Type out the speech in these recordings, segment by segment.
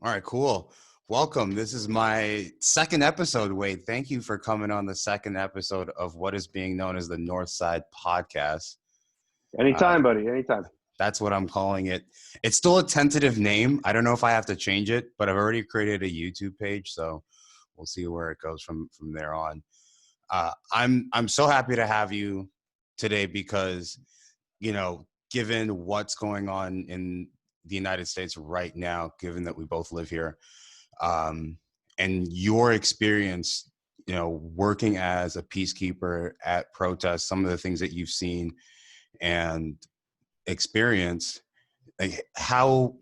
All right, cool. Welcome. This is my second episode, Wade. Thank you for coming on the second episode of what is being known as the NorthSide podcast. Anytime, buddy. Anytime. That's what I'm calling it. It's still a tentative name. I don't know if I have to change it, but I've already created a YouTube page, so we'll see where it goes from there on. I'm so happy to have you today because, given what's going on in the United States right now, given that we both live here, and your experience, working as a peacekeeper at protests, some of the things that you've seen and experienced, like how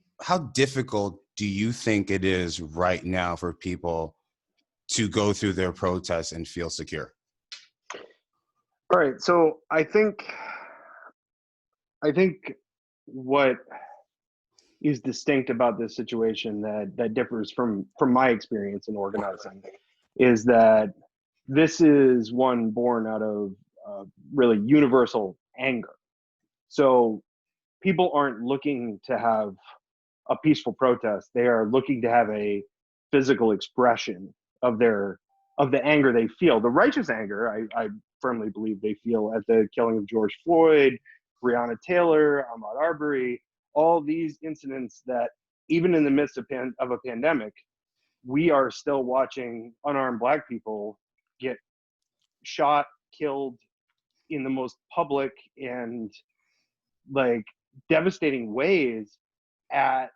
difficult do you think it is right now for people to go through their protests and feel secure? All right. So I think what is distinct about this situation that differs from my experience in organizing is that this is one born out of really universal anger. So people aren't looking to have a peaceful protest. They are looking to have a physical expression of the anger they feel, the righteous anger. I firmly believe they feel at the killing of George Floyd, Breonna Taylor, Ahmaud Arbery, all these incidents that even in the midst of a pandemic, we are still watching unarmed Black people get shot, killed in the most public and like devastating ways at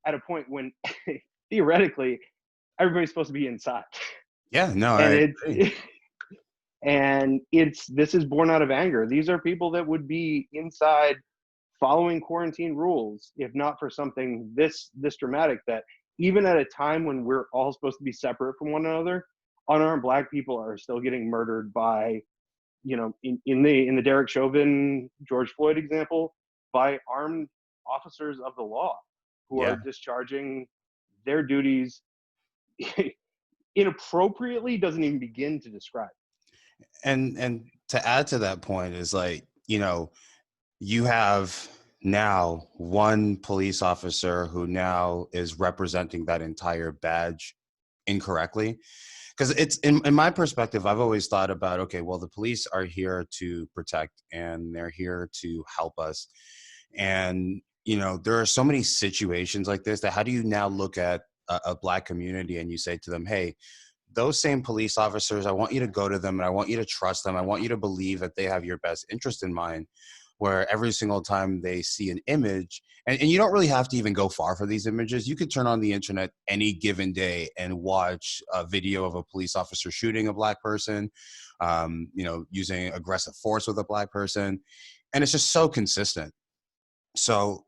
a point when theoretically everybody's supposed to be inside. Yeah, no, And this is born out of anger. These are people that would be inside following quarantine rules if not for something this dramatic, that even at a time when we're all supposed to be separate from one another, unarmed Black people are still getting murdered by, in the Derek Chauvin, George Floyd example, by armed officers of the law who yeah. are discharging their duties inappropriately. Doesn't even begin to describe. And to add to that point is like, you have now one police officer who now is representing that entire badge incorrectly. Because it's in my perspective, I've always thought about, okay, well, the police are here to protect and they're here to help us. And, there are so many situations like this that how do you now look at a Black community and you say to them, hey, those same police officers, I want you to go to them and I want you to trust them. I want you to believe that they have your best interest in mind, where every single time they see an image, and you don't really have to even go far for these images. You could turn on the internet any given day and watch a video of a police officer shooting a Black person, using aggressive force with a Black person. And it's just so consistent. So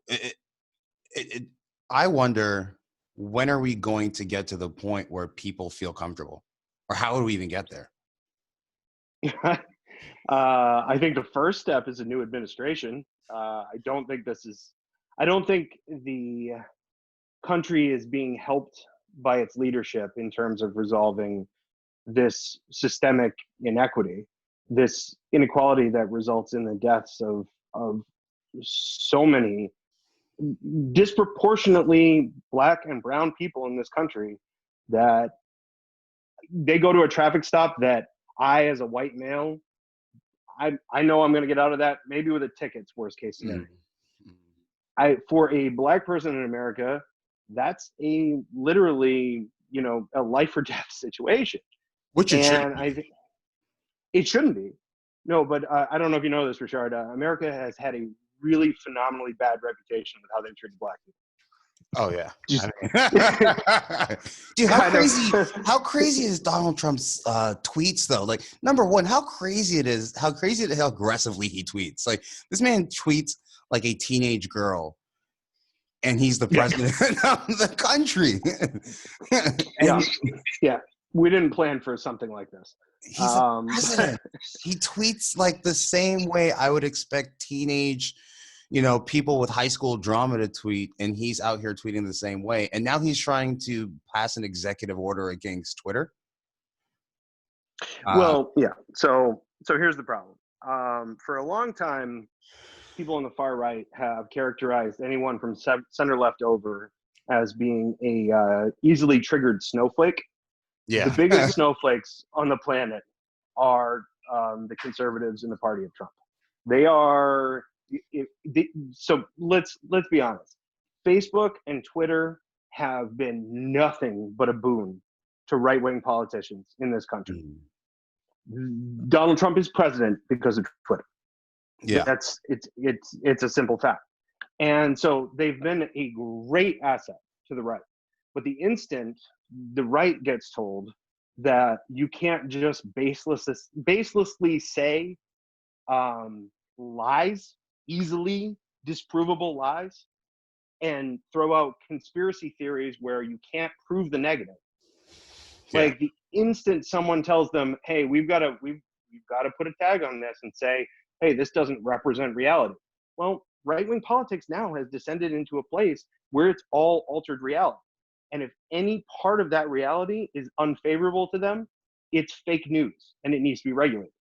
I wonder, when are we going to get to the point where people feel comfortable, or how would we even get there? I think the first step is a new administration. I don't think the country is being helped by its leadership in terms of resolving this systemic inequity, this inequality that results in the deaths of so many disproportionately Black and brown people in this country, that they go to a traffic stop that I, as a white male, I know I'm going to get out of that maybe with a ticket, worst case scenario. For a Black person in America, that's a literally, a life or death situation. Which it shouldn't. I think it shouldn't be. No, but I don't know if you know this, Richard. America has had a really phenomenally bad reputation with how they've treated Black people. Oh yeah. Just, dude, how crazy is Donald Trump's tweets though? Like, number one, how crazy it is how aggressively he tweets. Like, this man tweets like a teenage girl and he's the president of the country. Yeah. We didn't plan for something like this. He's the president. He tweets like the same way I would expect teenage, people with high school drama to tweet, and he's out here tweeting the same way. And now he's trying to pass an executive order against Twitter. Well, yeah. So here's the problem. For a long time, people on the far right have characterized anyone from center left over as being a easily triggered snowflake. The Yeah. biggest snowflakes on the planet are the conservatives in the party of Trump. They are. So let's be honest. Facebook and Twitter have been nothing but a boon to right-wing politicians in this country. Donald Trump is president because of Twitter. Yeah. It's a simple fact. And so they've been a great asset to the right. But the instant the right gets told that you can't just baselessly say lies, easily disprovable lies, and throw out conspiracy theories where you can't prove the negative. Yeah. Like the instant someone tells them, "Hey, we've got to put a tag on this and say, hey, this doesn't represent reality." Well, right-wing politics now has descended into a place where it's all altered reality. And if any part of that reality is unfavorable to them, it's fake news and it needs to be regulated.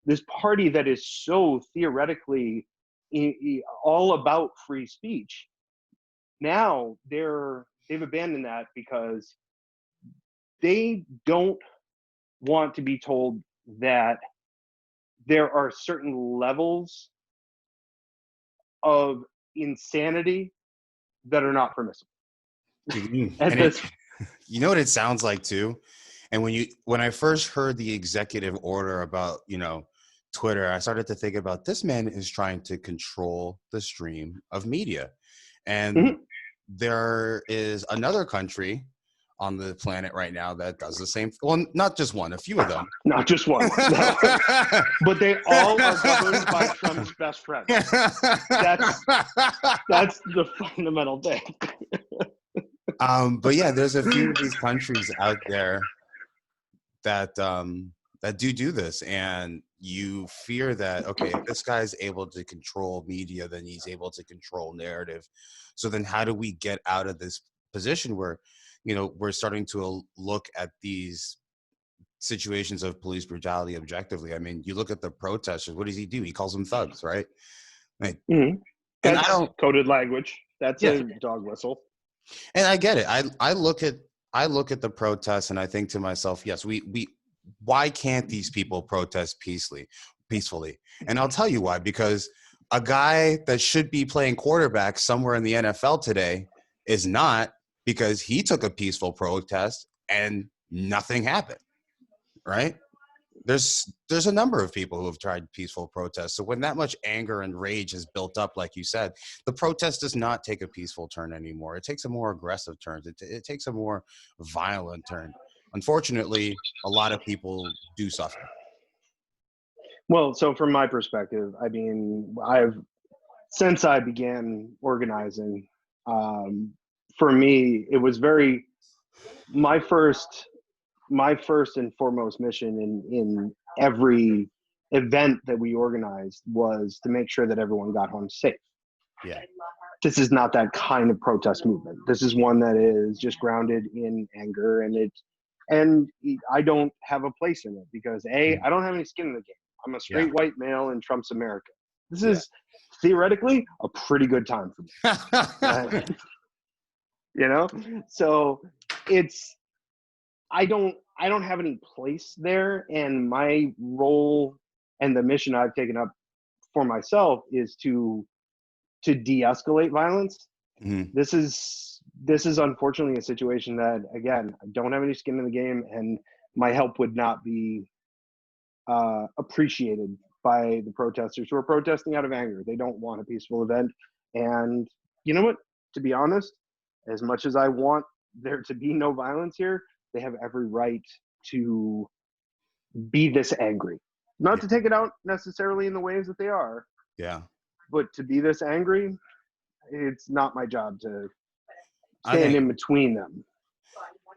This party that is so theoretically all about free speech, now they've abandoned that because they don't want to be told that there are certain levels of insanity that are not permissible. You know what it sounds like too? And when I first heard the executive order about, Twitter, I started to think about this man is trying to control the stream of media. And there is another country on the planet right now that does the same. Well, not just one, a few of them. Not just one. No. But they all are governed by Trump's best friend. That's the fundamental thing. But yeah, there's a few of these countries out there that do this, and you fear that, okay, if this guy's able to control media, then he's able to control narrative. So then how do we get out of this position where, we're starting to look at these situations of police brutality objectively? I mean, you look at the protesters, what does he do? He calls them thugs, right? Like, and I don't coded language. That's a dog whistle. And I get it. I look at the protests and I think to myself, yes, we why can't these people protest peacefully? And I'll tell you why, because a guy that should be playing quarterback somewhere in the NFL today is not, because he took a peaceful protest and nothing happened, right? There's a number of people who have tried peaceful protests. So when that much anger and rage is built up, like you said, the protest does not take a peaceful turn anymore. It takes a more aggressive turn. It takes a more violent turn. Unfortunately, a lot of people do suffer. Well, so from my perspective, I mean, since I began organizing, for me, it was my first and foremost mission in every event that we organized was to make sure that everyone got home safe. Yeah. This is not that kind of protest movement. This is one that is just grounded in anger, and I don't have a place in it because I don't have any skin in the game. I'm a straight white male in Trump's America. This is theoretically a pretty good time for me. So I don't have any place there, and my role and the mission I've taken up for myself is to de-escalate violence. Mm-hmm. This is unfortunately a situation that, again, I don't have any skin in the game, and my help would not be appreciated by the protesters who are protesting out of anger. They don't want a peaceful event, and you know what? To be honest, as much as I want there to be no violence here, they have every right to be this angry. Not to take it out necessarily in the ways that they are. Yeah. But to be this angry, it's not my job to stand in between them.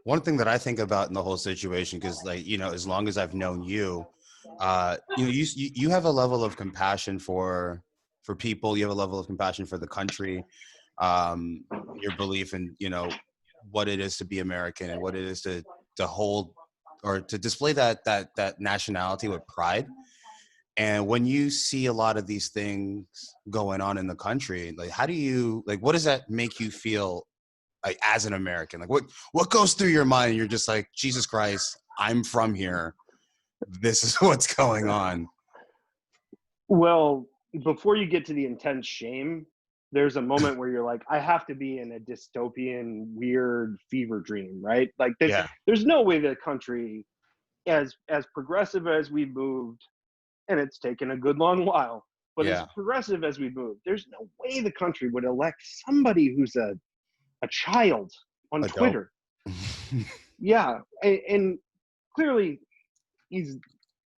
One thing that I think about in the whole situation, because as long as I've known you, you have a level of compassion for people. You have a level of compassion for the country, your belief in, what it is to be American and what it is to hold or to display that nationality with pride. And when you see a lot of these things going on in the country, like, what does that make you feel like as an American? Like what goes through your mind? You're just like, Jesus Christ, I'm from here. This is what's going on. Well, before you get to the intense shame, there's a moment where you're like, I have to be in a dystopian, weird fever dream, right? Like Yeah. there's no way the country, as progressive as we've moved, and it's taken a good long while, but as Yeah. progressive as we've moved, there's no way the country would elect somebody who's a child on Adult. Twitter. Yeah, and clearly he's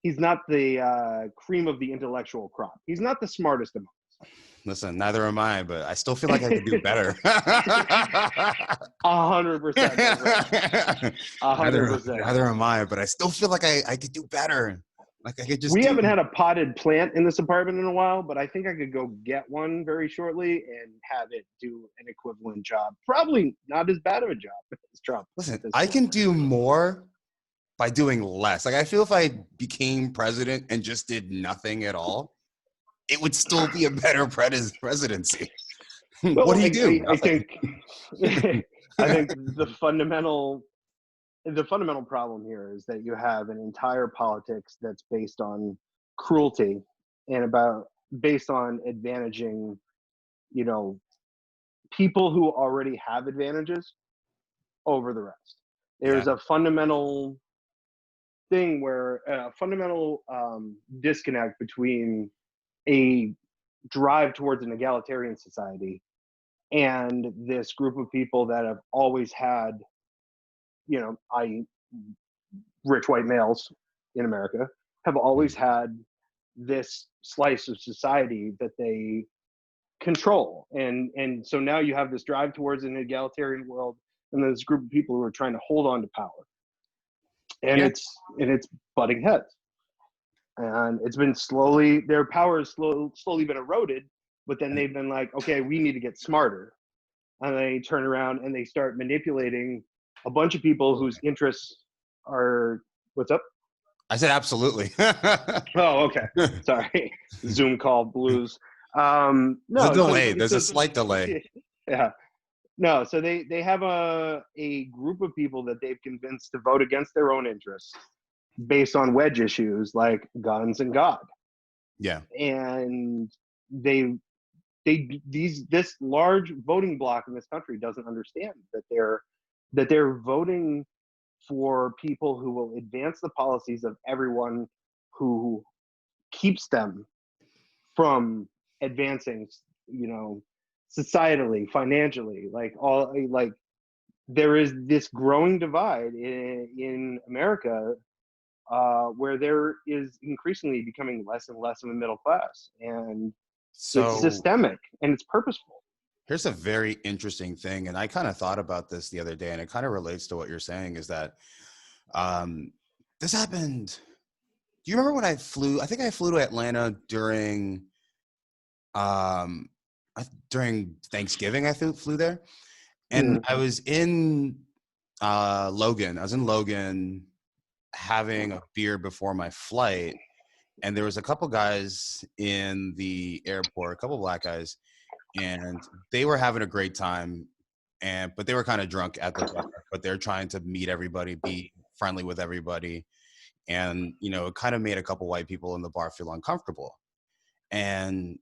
he's not the cream of the intellectual crop. He's not the smartest among Listen, neither am I, but I still feel like I could do better. 100%. 100%. Neither am I, but I still feel like I could do better. Like I could just We do. haven't had a potted plant in this apartment in a while, but I think I could go get one very shortly and have it do an equivalent job. Probably not as bad of a job as Trump. Listen, I can do more by doing less. Like I feel if I became president and just did nothing at all, it would still be a better presidency. Well, What do you do? I think I think the fundamental problem here is that you have an entire politics that's based on cruelty and based on advantaging, you know, people who already have advantages over the rest. Yeah. There's a fundamental thing where a fundamental disconnect between a drive towards an egalitarian society and this group of people that have always had, I rich white males in America have always had this slice of society that they control, and so now you have this drive towards an egalitarian world, and this group of people who are trying to hold on to power, and Yeah. it's butting heads, and it's been their power has slowly been eroded, but then they've been like, okay, we need to get smarter, and they turn around and they start manipulating a bunch of people whose interests are what's up. I said absolutely. Oh, okay. Sorry. Zoom call blues. There's a No, delay. There's a slight delay. Yeah. No, so they have a group of people that they've convinced to vote against their own interests based on wedge issues like guns and God. Yeah. And this large voting bloc in this country doesn't understand that they're voting for people who will advance the policies of everyone who keeps them from advancing, societally, financially, like there is this growing divide in America, where there is increasingly becoming less and less of a middle class, and it's So systemic and it's purposeful. here's a very interesting thing, and I kind of thought about this the other day, and it kind of relates to what you're saying. Is that um, this happened? Do you remember when I flew? I think I flew to Atlanta um, during Thanksgiving. I flew there, and I was in Logan. I was in Logan having a beer before my flight, and there was a couple guys in the airport, a couple black guys, and they were having a great time, but they were kind of drunk at the bar, but they're trying to meet everybody, be friendly with everybody, and it kind of made a couple white people in the bar feel uncomfortable. And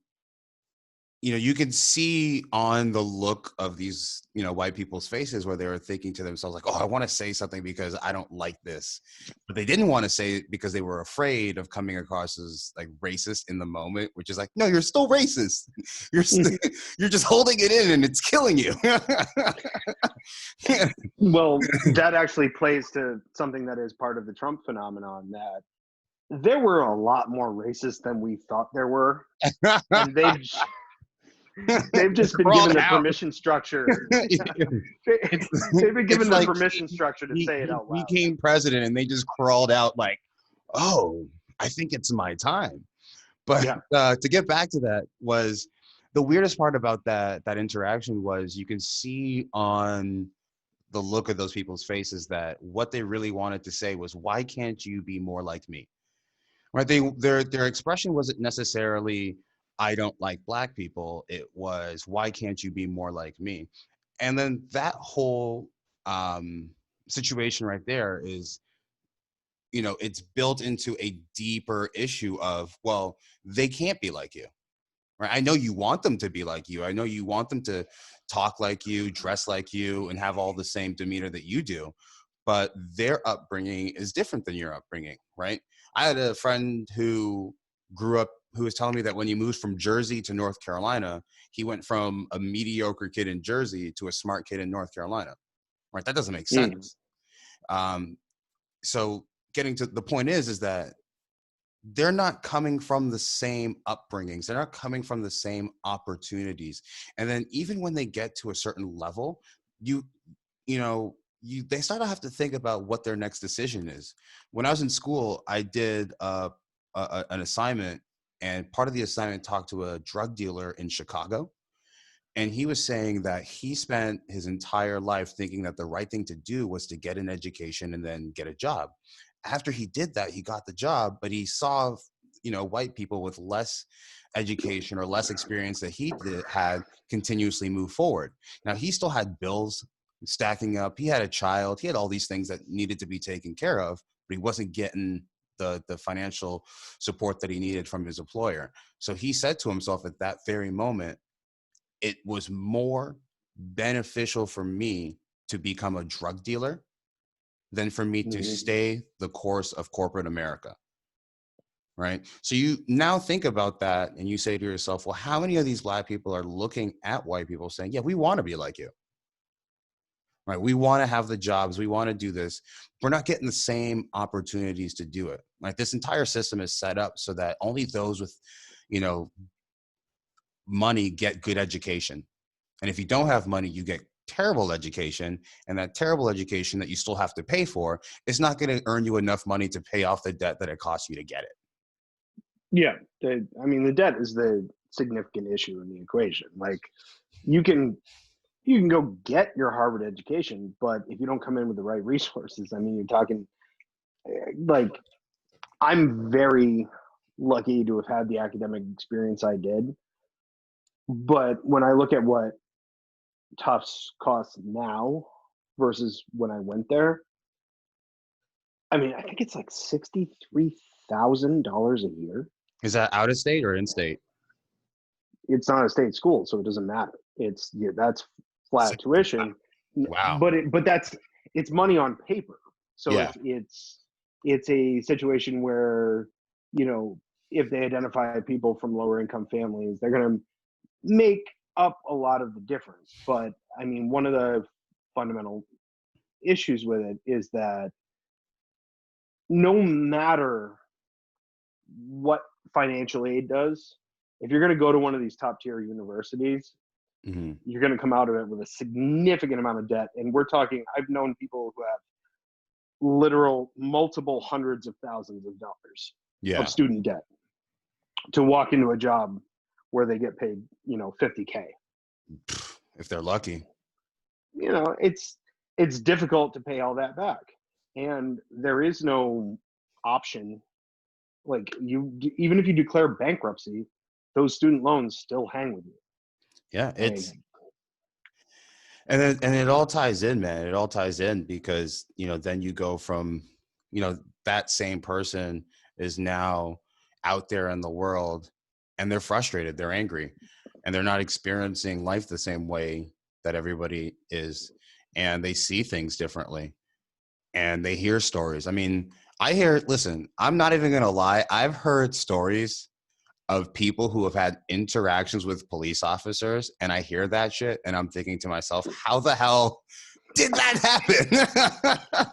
you can see on the look of these white people's faces where they were thinking to themselves like, oh, I want to say something because I don't like this, but they didn't want to say it because they were afraid of coming across as like racist in the moment, which is like, no, you're still racist. You're just holding it in and it's killing you. Well, that actually plays to something that is part of the Trump phenomenon, that there were a lot more racists than we thought there were, and they've just been given the permission structure. They've been given the permission structure to say it out loud. He became president and they just crawled out like, oh, I think it's my time. But to get back to that, was the weirdest part about that interaction was you can see on the look of those people's faces that what they really wanted to say was, why can't you be more like me? Right? Their expression wasn't necessarily, I don't like black people. It was, why can't you be more like me? And then that whole situation right there is, it's built into a deeper issue of, well, they can't be like you, right? I know you want them to be like you. I know you want them to talk like you, dress like you, and have all the same demeanor that you do. But their upbringing is different than your upbringing, right? I had a friend who grew up who was telling me that when he moved from Jersey to North Carolina, he went from a mediocre kid in Jersey to a smart kid in North Carolina, right? That doesn't make Mm. sense. Um, so getting to the point is that they're not coming from the same upbringings. They're not coming from the same opportunities. And then even when they get to a certain level, you you know they start to have to think about what their next decision is. When I was in school, I did an assignment, and part of the assignment talked to a drug dealer in Chicago. And he was saying that he spent his entire life thinking that the right thing to do was to get an education and then get a job. After he did that, he got the job, but he saw, white people with less education or less experience that had continuously move forward. Now, he still had bills stacking up. He had a child. He had all these things that needed to be taken care of, but he wasn't getting the financial support that he needed from his employer. So he said to himself at that very moment, it was more beneficial for me to become a drug dealer than for me to Mhm. stay the course of corporate America. Right. So you now think about that and you say to yourself, well, how many of these Black people are looking at white people saying, yeah, we want to be like you. Right. We want to have the jobs. We want to do this. We're not getting the same opportunities to do it. Right. This entire system is set up so that only those with, you know, money get good education. And if you don't have money, you get terrible education. And that terrible education that you still have to pay for is not going to earn you enough money to pay off the debt that it costs you to get it. Yeah, I mean, the debt is the significant issue in the equation. Like, you can you can go get your Harvard education, but if you don't come in with the right resources, I mean, you're talking like, I'm very lucky to have had the academic experience I did. But when I look at what Tufts costs now versus when I went there, I mean, I think it's like $63,000 a year. Is that out of state or in state? It's not a state school, so it doesn't matter. It's yeah, that's flat tuition, Wow. but that's it's money on paper. So Yeah. it's a situation where, you know, if they identify people from lower income families, they're going to make up a lot of the difference. But I mean, one of the fundamental issues with it is that no matter what financial aid does, if you're going to go to one of these top tier universities, Hmm. you're going to come out of it with a significant amount of debt. And we're talking, I've known people who have literal multiple hundreds of thousands of dollars of Yeah. student debt to walk into a job where they get paid, 50K. If they're lucky. It's difficult to pay all that back. And there is no option. Like, even if you declare bankruptcy, those student loans still hang with you. Yeah. Like, And it all ties in, man. It all ties in because, then you go from, that same person is now out there in the world and they're frustrated, they're angry, and they're not experiencing life the same way that everybody is. And they see things differently and they hear stories. I mean, listen, I'm not even going to lie. I've heard stories of people who have had interactions with police officers, and I hear that shit and I'm thinking to myself, how the hell did that happen?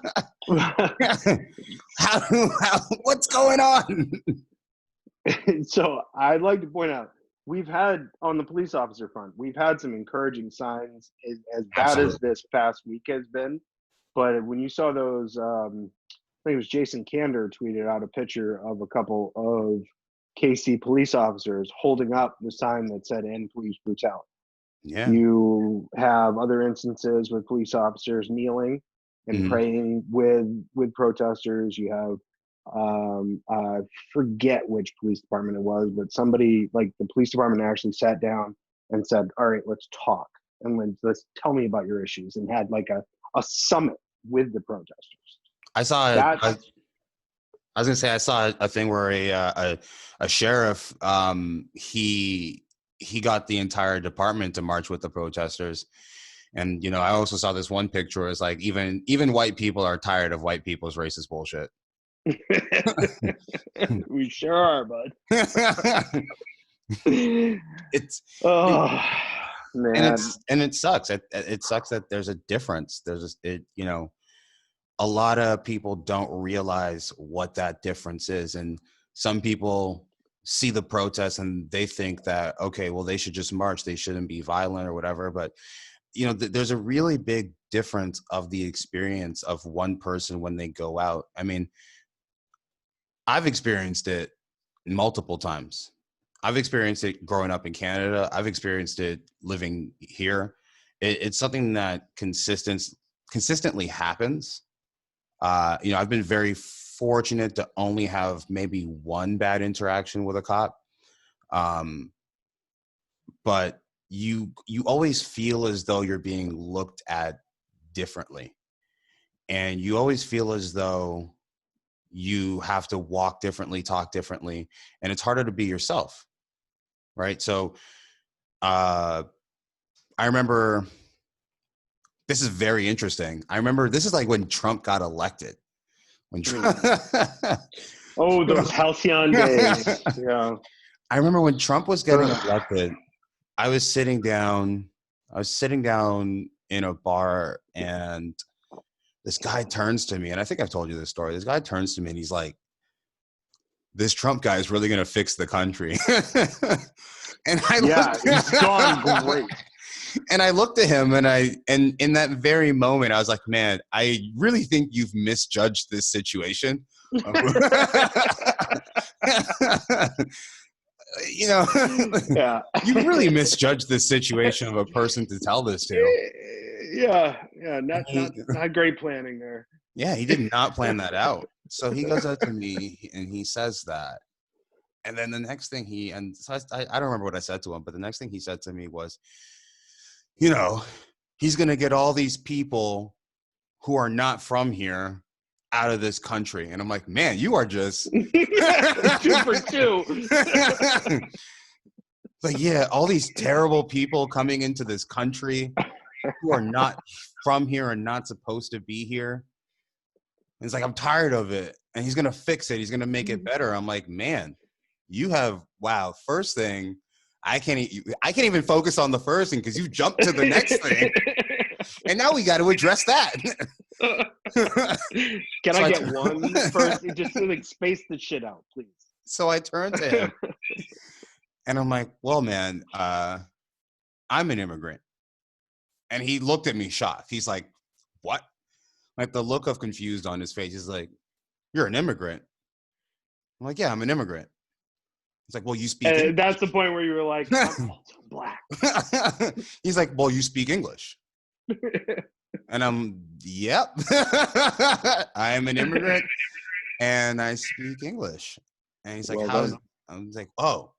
What's going on? so I'd like to point out, we've had on the police officer front, we've had some encouraging signs, as bad as Absolutely. this past week has been. But when you saw those, I think it was Jason Kander tweeted out a picture of a couple of KC police officers holding up the sign that said "End Police Brutality." Yeah. You have other instances with police officers kneeling and Mhm. praying with protesters. You have I forget which police department it was, but somebody, like, the police department actually sat down and said, "All right, let's talk." and let's tell me about your issues, and had like a summit with the protesters. I saw it. That's I was gonna say I saw a thing where a sheriff he got the entire department to march with the protesters, and I also saw this one picture where it's like even white people are tired of white people's racist bullshit. we sure are, bud. It's man, and it sucks. It sucks that there's a difference. A lot of people don't realize what that difference is, and some people see the protests and they think that, okay, well, they should just march, they shouldn't be violent or whatever. But there's a really big difference of the experience of one person when they go out. I mean, I've experienced it multiple times. I've experienced it growing up in Canada. I've experienced it living here. It's something that consistently happens. I've been very fortunate to only have maybe one bad interaction with a cop. But you always feel as though you're being looked at differently. And you always feel as though you have to walk differently, talk differently, and it's harder to be yourself. Right. So I remember, this is very interesting. I remember this is like when Trump got elected. Oh, those halcyon days. Yeah. I remember when Trump was getting elected, I was sitting down in a bar, and this guy turns to me, and I think I've told you this story. This guy turns to me and he's like, this Trump guy is really going to fix the country. And it's gone great. And I looked at him, and in that very moment, I was like, man, I really think you've misjudged this situation. Yeah. You really misjudged this situation of a person to tell this to. Yeah. Not great planning there. Yeah, he did not plan that out. So he goes up to me and he says that. And then the next thing I don't remember what I said to him, but the next thing he said to me was, he's going to get all these people who are not from here out of this country. And I'm like, man, you are just 2 for 2. Like, yeah, all these terrible people coming into this country who are not from here and not supposed to be here. And it's like, I'm tired of it. And he's going to fix it. He's going to make it better. I'm like, man, wow. First thing, I can't even focus on the first thing because you jumped to the next thing. And now we got to address that. Can I get one first? Just like space the shit out, please. So I turned to him and I'm like, well, man, I'm an immigrant. And he looked at me shocked. He's like, what? Like the look of confused on his face. He's like, you're an immigrant? I'm like, yeah, I'm an immigrant. He's like, well, you speak English. That's the point where you were like, I'm also black. He's like, well, you speak English. And I'm, yep. I'm an immigrant and I speak English. And he's like, well, I was like, oh.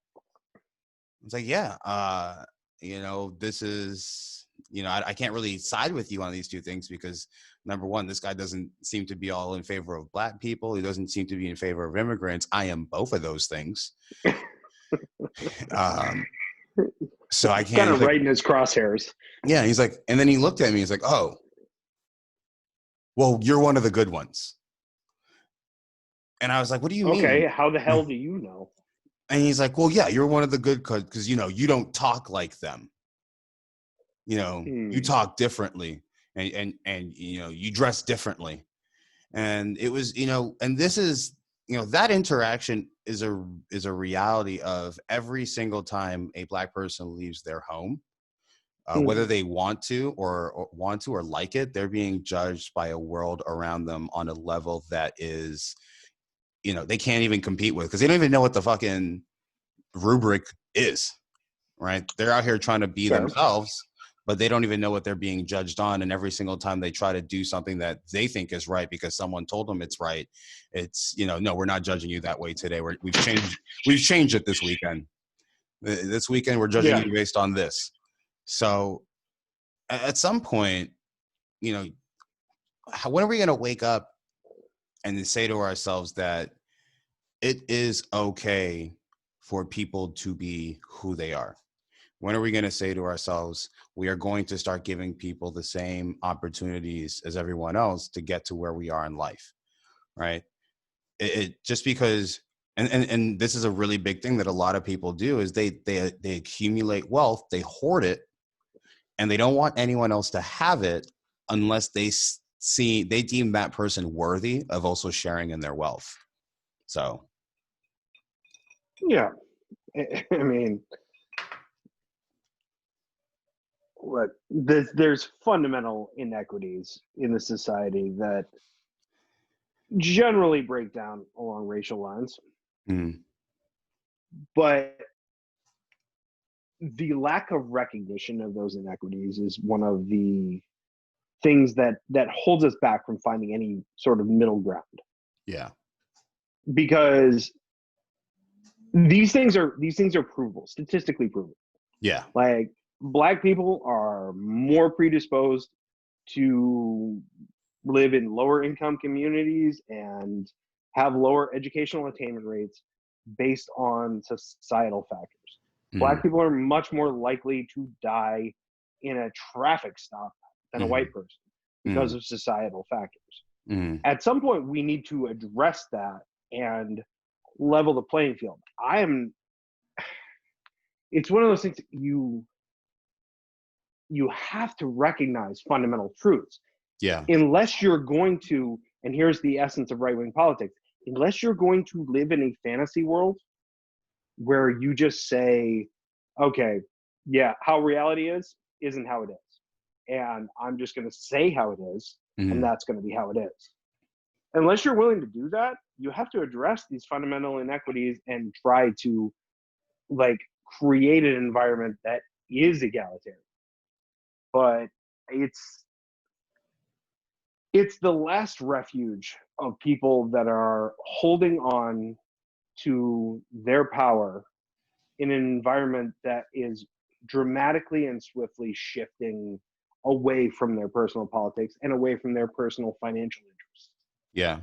I was like, yeah, this is, I can't really side with you on these two things because number one, this guy doesn't seem to be all in favor of black people. He doesn't seem to be in favor of immigrants. I am both of those things. So I can't. Kind of right in his crosshairs. Yeah. He's like, and then he looked at me. He's like, oh, well, you're one of the good ones. And I was like, what do you mean? Okay. How the hell do you know? And he's like, well, yeah, you're one of the good because, you don't talk like them. You talk differently and you dress differently. And it was, and this is, that interaction is a reality of every single time a black person leaves their home, whether they want to or like it, they're being judged by a world around them on a level that is, they can't even compete with because they don't even know what the fucking rubric is, right? They're out here trying to be themselves, but they don't even know what they're being judged on. And every single time they try to do something that they think is right because someone told them it's right, it's, no, we're not judging you that way today. We've changed it this weekend. This weekend, we're judging you based on this. So at some point, you know, when are we going to wake up and say to ourselves that it is okay for people to be who they are? When are we going to say to ourselves, we are going to start giving people the same opportunities as everyone else to get to where we are in life, right? It just because, and this is a really big thing that a lot of people do, is they accumulate wealth, they hoard it, and they don't want anyone else to have it unless they deem that person worthy of also sharing in their wealth. So Yeah, I mean, what there's fundamental inequities in the society that generally break down along racial lines, but the lack of recognition of those inequities is one of the things that holds us back from finding any sort of middle ground. yeah, Because these things are provable, statistically provable. yeah, Like, Black people are more predisposed to live in lower income communities and have lower educational attainment rates based on societal factors. Black people are much more likely to die in a traffic stop than a white person because of societal factors. At some point, we need to address that and level the playing field. It's one of those things that you have to recognize fundamental truths. yeah, Unless you're going to, and here's the essence of right-wing politics, unless you're going to live in a fantasy world where you just say, okay, yeah, how reality isn't how it is. And I'm just going to say how it is, and that's going to be how it is. Unless you're willing to do that, you have to address these fundamental inequities and try to, like, create an environment that is egalitarian. But it's the last refuge of people that are holding on to their power in an environment that is dramatically and swiftly shifting away from their personal politics and away from their personal financial interests. yeah.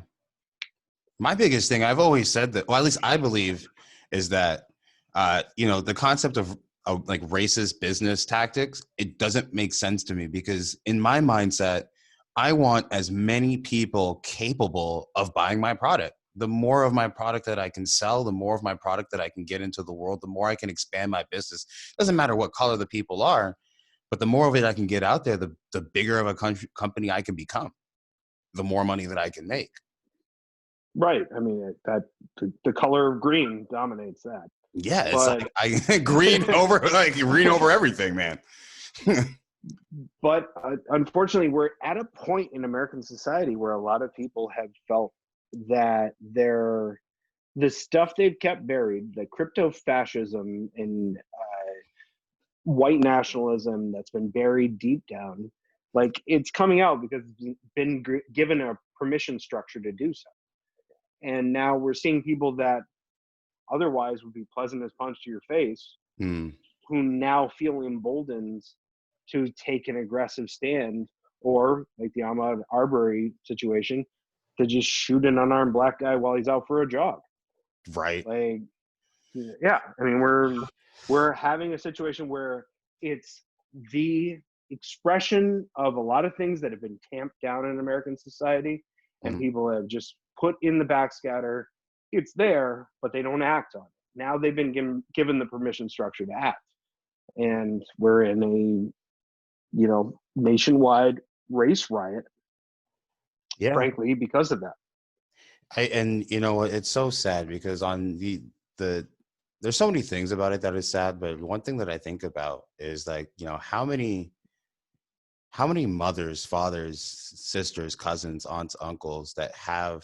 My biggest thing, I've always said that, well, at least I believe, is that, the concept of like racist business tactics, it doesn't make sense to me, because in my mindset, I want as many people capable of buying my product. The more of my product that I can sell, the more of my product that I can get into the world, the more I can expand my business. Doesn't matter what color the people are, but the more of it I can get out there, the bigger of a company I can become, the more money that I can make. Right. I mean, that the color of green dominates that. Yeah, it's But like green over everything, man. but unfortunately, we're at a point in American society where a lot of people have felt that the stuff they've kept buried, the crypto fascism and white nationalism that's been buried deep down, like, it's coming out because it's been given a permission structure to do so. And now we're seeing people that otherwise would be pleasant as punch to your face, Mm, who now feel emboldened to take an aggressive stand, or like the Ahmaud Arbery situation, to just shoot an unarmed Black guy while he's out for a jog. right. Like, yeah, I mean, we're having a situation where it's the expression of a lot of things that have been tamped down in American society, and Mm, people have just put in the backscatter. It's there, but they don't act on it. Now they've been given the permission structure to act, and we're in a nationwide race riot, yeah. frankly, because of that. And it's so sad, because on the there's so many things about it that is sad, but one thing that I think about is, like, how many mothers, fathers, sisters, cousins, aunts, uncles that have,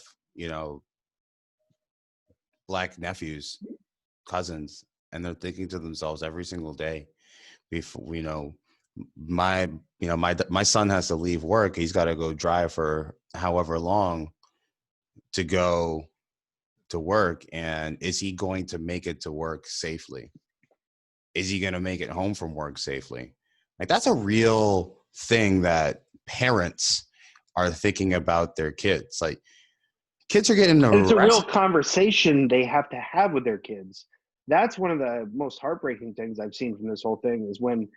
Black nephews, cousins, and they're thinking to themselves every single day, before, my my son has to leave work, he's got to go drive for however long to go to work, and is he going to make it to work safely? Is he going to make it home from work safely? Like, that's a real thing that parents are thinking about their kids. Like, kids are getting And it's a real arrested. conversation they have to have with their kids. That's one of the most heartbreaking things I've seen from this whole thing is when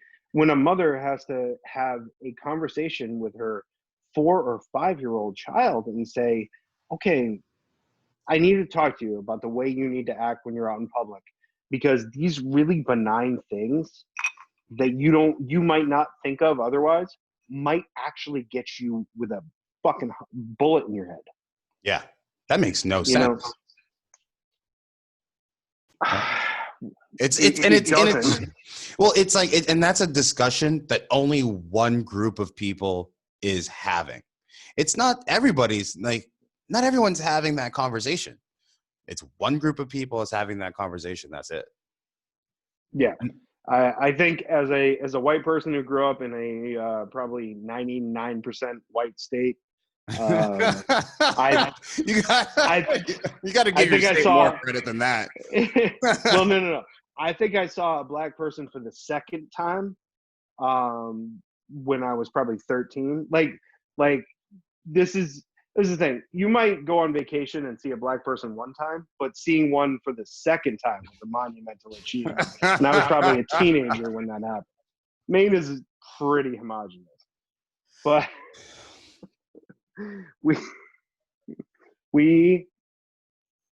a mother has to have a conversation with her 4 or 5 year old child and say, okay, I need to talk to you about the way you need to act when you're out in public, because these really benign things that you might not think of otherwise might actually get you with a fucking bullet in your head. Yeah, that makes no You know, sense. It doesn't. Well, it's like, and that's a discussion that only one group of people is having. It's not everybody's, like, not everyone's having that conversation. It's one group of people is having that conversation. That's it. Yeah, I think as a white person who grew up in a probably 99% white state, I you got I you got to I give your think I state saw. more credit than that. Well, no. I think I saw a black person for the second time when I was probably 13. Like this is the thing. You might go on vacation and see a black person one time, but seeing one for the second time was a monumental achievement. And I was probably a teenager when that happened. Maine is pretty homogenous, but we we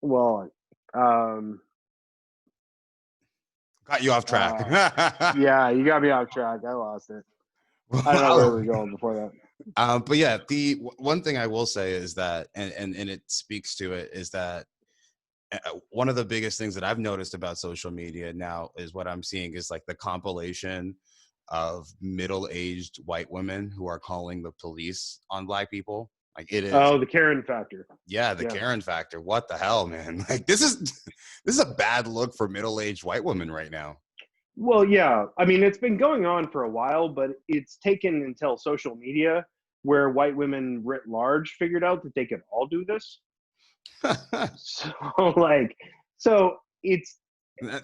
well Got you off track. yeah, you got me off track. I lost it. I don't know where we were going before that. But yeah, the one thing I will say is that, and it speaks to it, is that one of the biggest things that I've noticed about social media now is what I'm seeing is like the compilation of middle-aged white women who are calling the police on black people. Like, it is. Oh, the Karen factor. Yeah, the Karen factor. What the hell, man? Like, this is a bad look for middle-aged white women right now. Well, yeah. I mean, it's been going on for a while, but it's taken until social media, where white women writ large figured out that they could all do this. So, like, so it's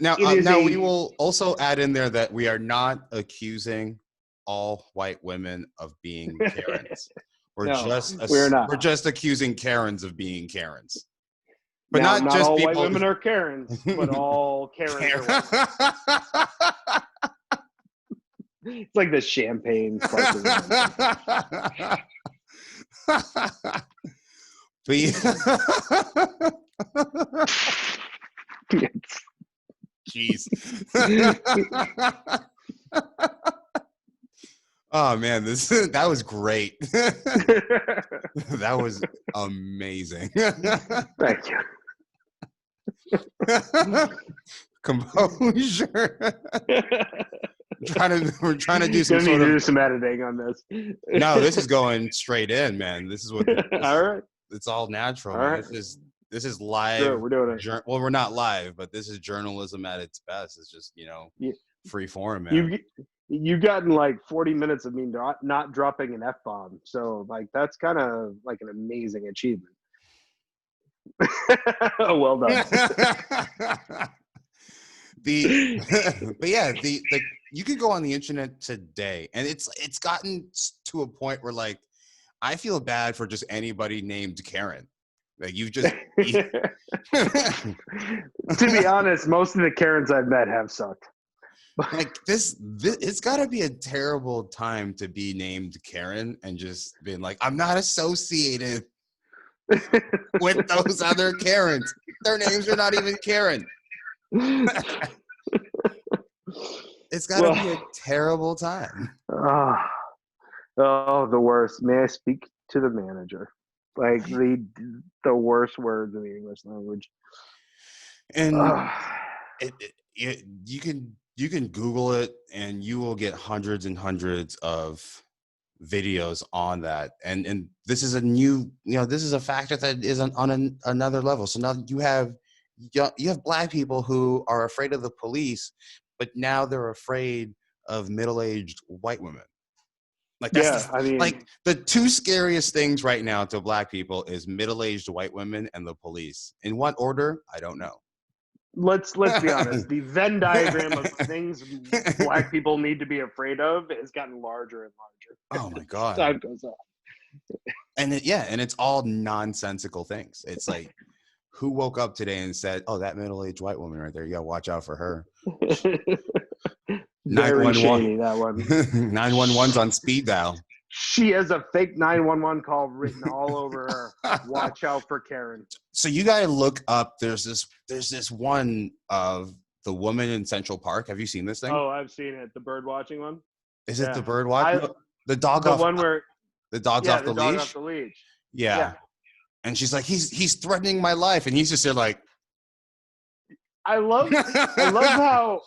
Now, it is now we will also add in there that we are not accusing all white women of being Karens. We're not. We're just accusing Karens of being Karens. But Now, not just all people. white women are Karens, but all Karens are white. It's like the champagne. But jeez. Oh man, that was great. That was amazing. Thank you. Composure. We're trying to do some sort of do some editing on this. No, this is going straight in, man. This is what. All right. It's all natural. All right. This is live. Sure, we're doing it. Well, we're not live, but this is journalism at its best. It's just free form, man. You've gotten like 40 minutes of me not dropping an F-bomb, so like that's kind of like an amazing achievement. Well done. But yeah, the you could go on the internet today, and it's gotten to a point where, like, I feel bad for just anybody named Karen. Like, you've just. To be honest, most of the Karens I've met have sucked. Like, this it's got to be a terrible time to be named Karen and just being like, I'm not associated with those other Karens. Their names are not even Karen. It's got to be a terrible time. Oh, the worst. May I speak to the manager? Like the worst words in the English language. And you can Google it, and you will get hundreds and hundreds of videos on that. And this is this is a factor that is on another level. So now you have black people who are afraid of the police, but now they're afraid of middle-aged white women. Like, like the two scariest things right now to black people is middle-aged white women and the police. In what order? I don't know. let's be honest. The Venn diagram of things Black people need to be afraid of has gotten larger and larger. Oh my as God. time goes on. And and it's all nonsensical things. It's like, who woke up today and said, "Oh, that middle-aged white woman right there, you gotta watch out for her." Very 911. shady, that one. 911's on speed dial. She has a fake 911 call written all over her. Watch out for Karen. So you gotta look up. There's this one of the woman in Central Park. Have you seen this thing? Oh, I've seen it. The bird watching one. Is it the bird watch? No, the dog the off. one where The dog's off the dog leash. off the leash. Yeah. And she's like, he's threatening my life, and he's just there like. I love how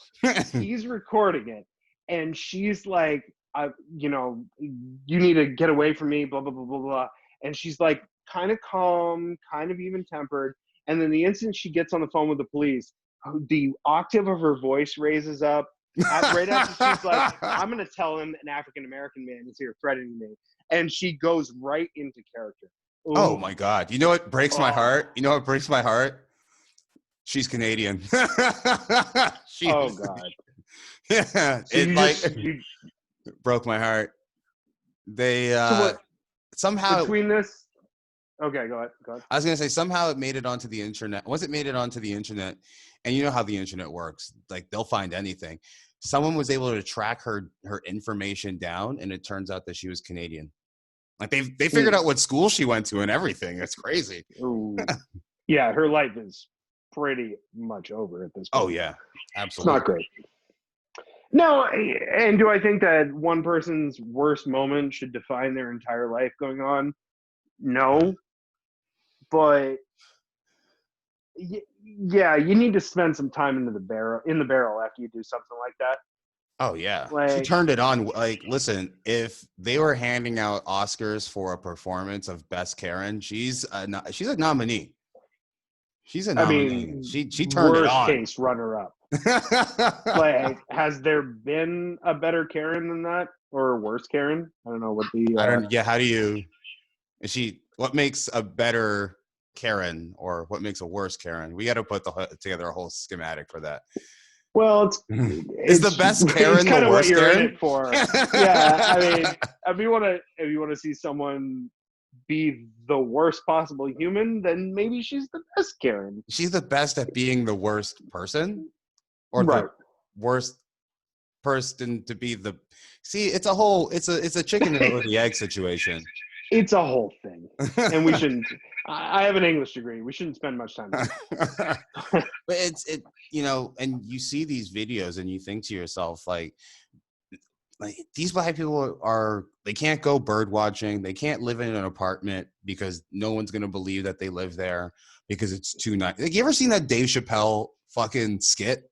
he's recording it, and she's like, you need to get away from me, blah blah blah blah blah, and she's like, kind of calm, kind of even tempered, and then the instant she gets on the phone with the police, the octave of her voice raises up. Right after she's like, I'm gonna tell him an African American man is here threatening me, and she goes right into character. Ooh. Oh my God! You know what breaks my heart? You know what breaks my heart? She's Canadian. Oh God! Yeah, So it broke my heart. They somehow between this. Okay, go ahead. I was gonna say somehow it made it onto the internet. Once it made it onto the internet, and you know how the internet works, like they'll find anything. Someone was able to track her information down, and it turns out that she was Canadian. Like they figured out what school she went to and everything. It's crazy. Ooh. Yeah, her life is pretty much over at this point. Oh yeah, absolutely. It's not great. No, and do I think that one person's worst moment should define their entire life going on? No. But yeah, you need to spend some time in the barrel after you do something like that. Oh yeah, she Like, turned it on. Like, listen, if they were handing out Oscars for a performance of Best Karen, she's a nominee. She's a nominee. I mean, she turned it on. Worst case runner up. Like, has there been a better Karen than that, or a worse Karen? I don't know what the. I don't. Yeah, how do you? What makes a better Karen, or what makes a worse Karen? We got to put together a whole schematic for that. Well, is the best Karen the worst Karen? In it for. Yeah, I mean, if you want to see someone be the worst possible human, then maybe she's the best Karen. She's the best at being the worst person, or right. the worst person to be the. See, it's a chicken or the egg situation. It's a whole thing, and we shouldn't. I have an English degree. We shouldn't spend much time on it. But and you see these videos and you think to yourself, like these Black people they can't go bird watching. They can't live in an apartment because no one's going to believe that they live there because it's too nice. Like, you ever seen that Dave Chappelle fucking skit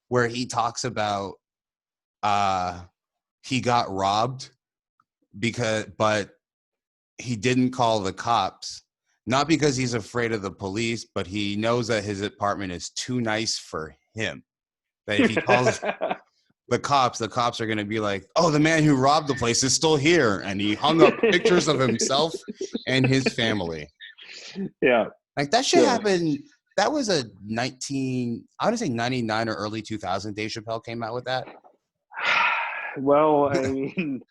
where he talks about he got robbed but he didn't call the cops, not because he's afraid of the police, but he knows that his apartment is too nice for him. That if he calls the cops are going to be like, "Oh, the man who robbed the place is still here," and he hung up pictures of himself and his family. Yeah, like that shit happened. That was I would say 99 or early 2000. Dave Chappelle came out with that. Well, I mean,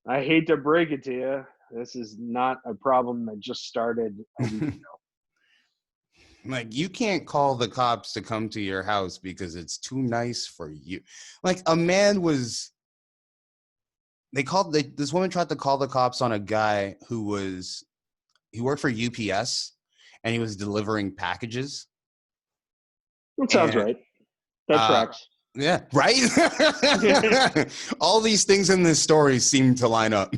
I hate to break it to you. This is not a problem that just started a week ago. Like, you can't call the cops to come to your house because it's too nice for you. Like, a man was... This woman tried to call the cops on a guy he worked for UPS, and he was delivering packages. That sounds right. That tracks. Yeah, right? All these things in this story seem to line up.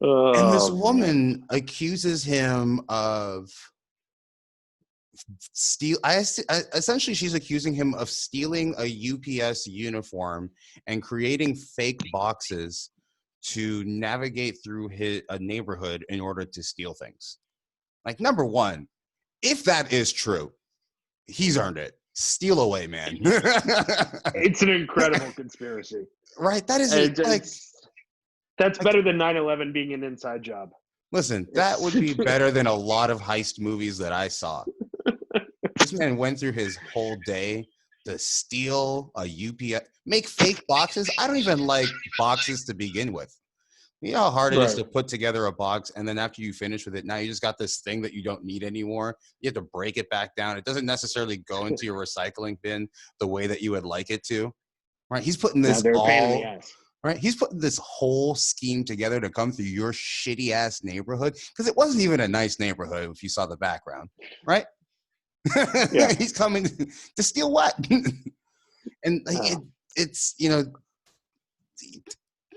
And this woman accuses him of essentially, she's accusing him of stealing a UPS uniform and creating fake boxes to navigate through a neighborhood in order to steal things. Like, number one, if that is true, he's earned it. Steal away, man. It's an incredible conspiracy. Right? That is that's better than 9/11 being an inside job. Listen, that would be better than a lot of heist movies that I saw. This man went through his whole day to steal a UPS, make fake boxes. I don't even like boxes to begin with. You know how hard it is Right. to put together a box, and then after you finish with it, now you just got this thing that you don't need anymore. You have to break it back down. It doesn't necessarily go into your recycling bin the way that you would like it to. Right? He's putting Now this they're a pain in the all ass. right. He's putting this whole scheme together to come through your shitty ass neighborhood because it wasn't even a nice neighborhood if you saw the background, right? Yeah. He's coming to steal what? And like it's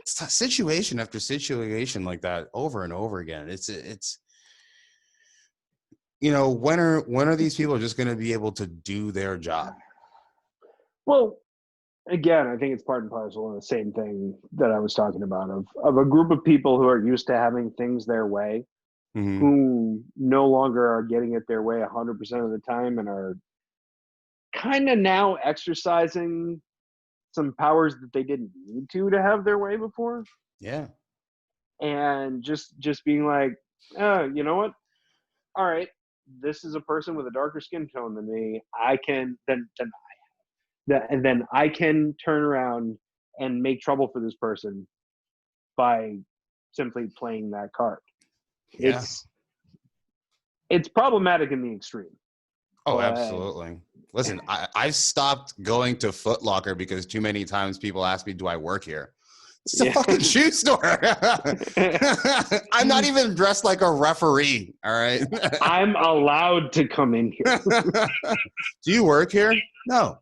situation after situation like that over and over again. It's when are these people just going to be able to do their job? Well, again, I think it's part and parcel of the same thing that I was talking about of a group of people who are used to having things their way, Mm-hmm. who no longer are getting it their way 100% of the time and are kind of now exercising some powers that they didn't need to have their way before, Yeah. and just being like, you know what? All right, this is a person with a darker skin tone than me. I can then I can turn around and make trouble for this person by simply playing that card. Yeah. It's problematic in the extreme. Oh, But absolutely. Listen, I've stopped going to Foot Locker because too many times people ask me, do I work here? It's a yeah. fucking shoe store. I'm not even dressed like a referee. All right. I'm allowed to come in here. Do you work here? No.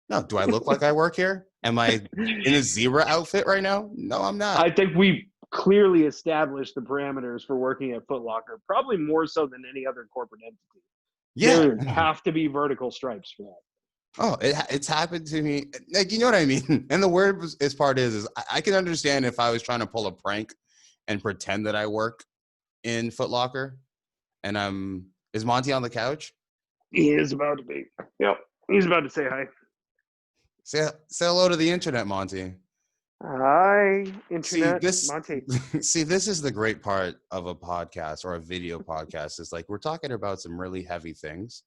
No. Do I look like I work here? Am I in a zebra outfit right now? No, I'm not. I think we clearly established the parameters for working at Foot Locker, probably more so than any other corporate entity. Yeah. There have to be vertical stripes for that. Oh, it's happened to me. Like, you know what I mean? And the weirdest part is I can understand if I was trying to pull a prank and pretend that I work in Foot Locker and is Monty on the couch? He is about to be. Yep. He's about to say hi. Say hello to the internet, Monty. Hi, See internet, this Monty. see this is the great part of a podcast or a video podcast is like we're talking about some really heavy things.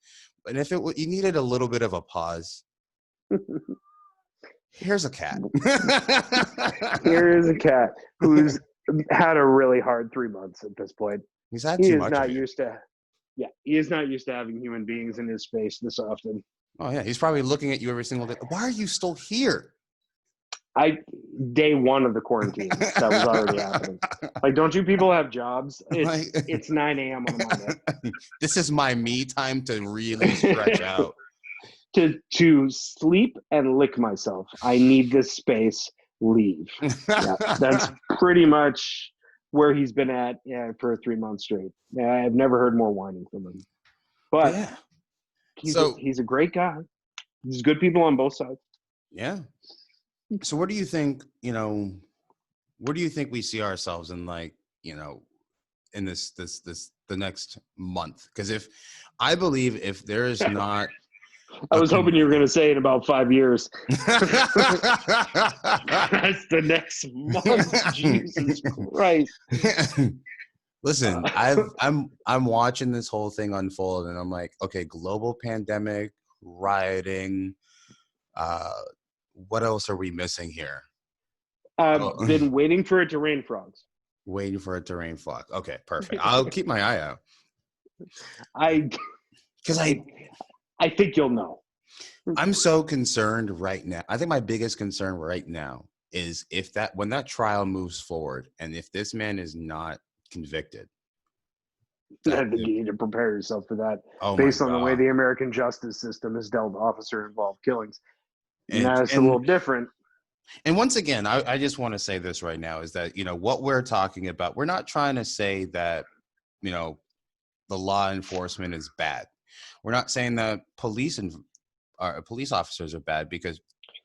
And if you needed a little bit of a pause, here's a cat. Here is a cat who's had a really hard 3 months at this point. He's had He too is much of not you. used to. Yeah, he is not used to having human beings in his space this often. Oh yeah, he's probably looking at you every single day. Why are you still here? Day one of the quarantine, that was already happening. Like, don't you people have jobs? It's 9 a.m. on a Monday. This is my me time to really stretch out. to sleep and lick myself. I need this space. Leave. Yeah, that's pretty much where he's been at for 3 months straight. I've never heard more whining from him. But yeah. he's a great guy. There's good people on both sides. Yeah. So where do you think we see ourselves in in this the next month? Because I believe if there is not I was hoping you were going to say in about 5 years. That's the next month. Jesus Christ. Listen, I'm watching this whole thing unfold and I'm like, okay, global pandemic, rioting, what else are we missing here? I've been waiting for it to rain frogs. Waiting for it to rain frog. Okay, perfect. I'll keep my eye out. I think you'll know. I'm so concerned right now. I think my biggest concern right now is when that trial moves forward and if this man is not convicted. I think you need to prepare yourself for that based on the way the American justice system has dealt officer-involved killings. And that's a little different. And once again, I just want to say this right now is that, what we're talking about, we're not trying to say that, the law enforcement is bad. We're not saying that police officers are bad because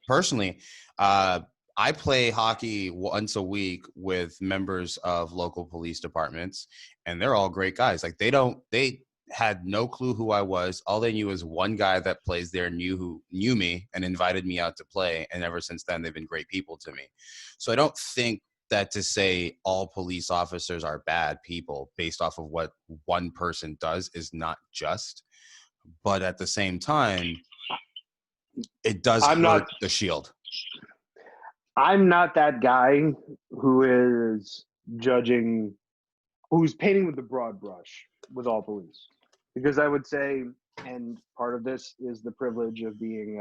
personally, I play hockey once a week with members of local police departments and they're all great guys. Like they had no clue who I was. All they knew was one guy that plays there knew me and invited me out to play. And ever since then, they've been great people to me. So I don't think that to say all police officers are bad people based off of what one person does is not just. But at the same time, it does I'm not hurt the shield. I'm not that guy who is judging, who's painting with the broad brush with all police, because I would say, and part of this is the privilege of being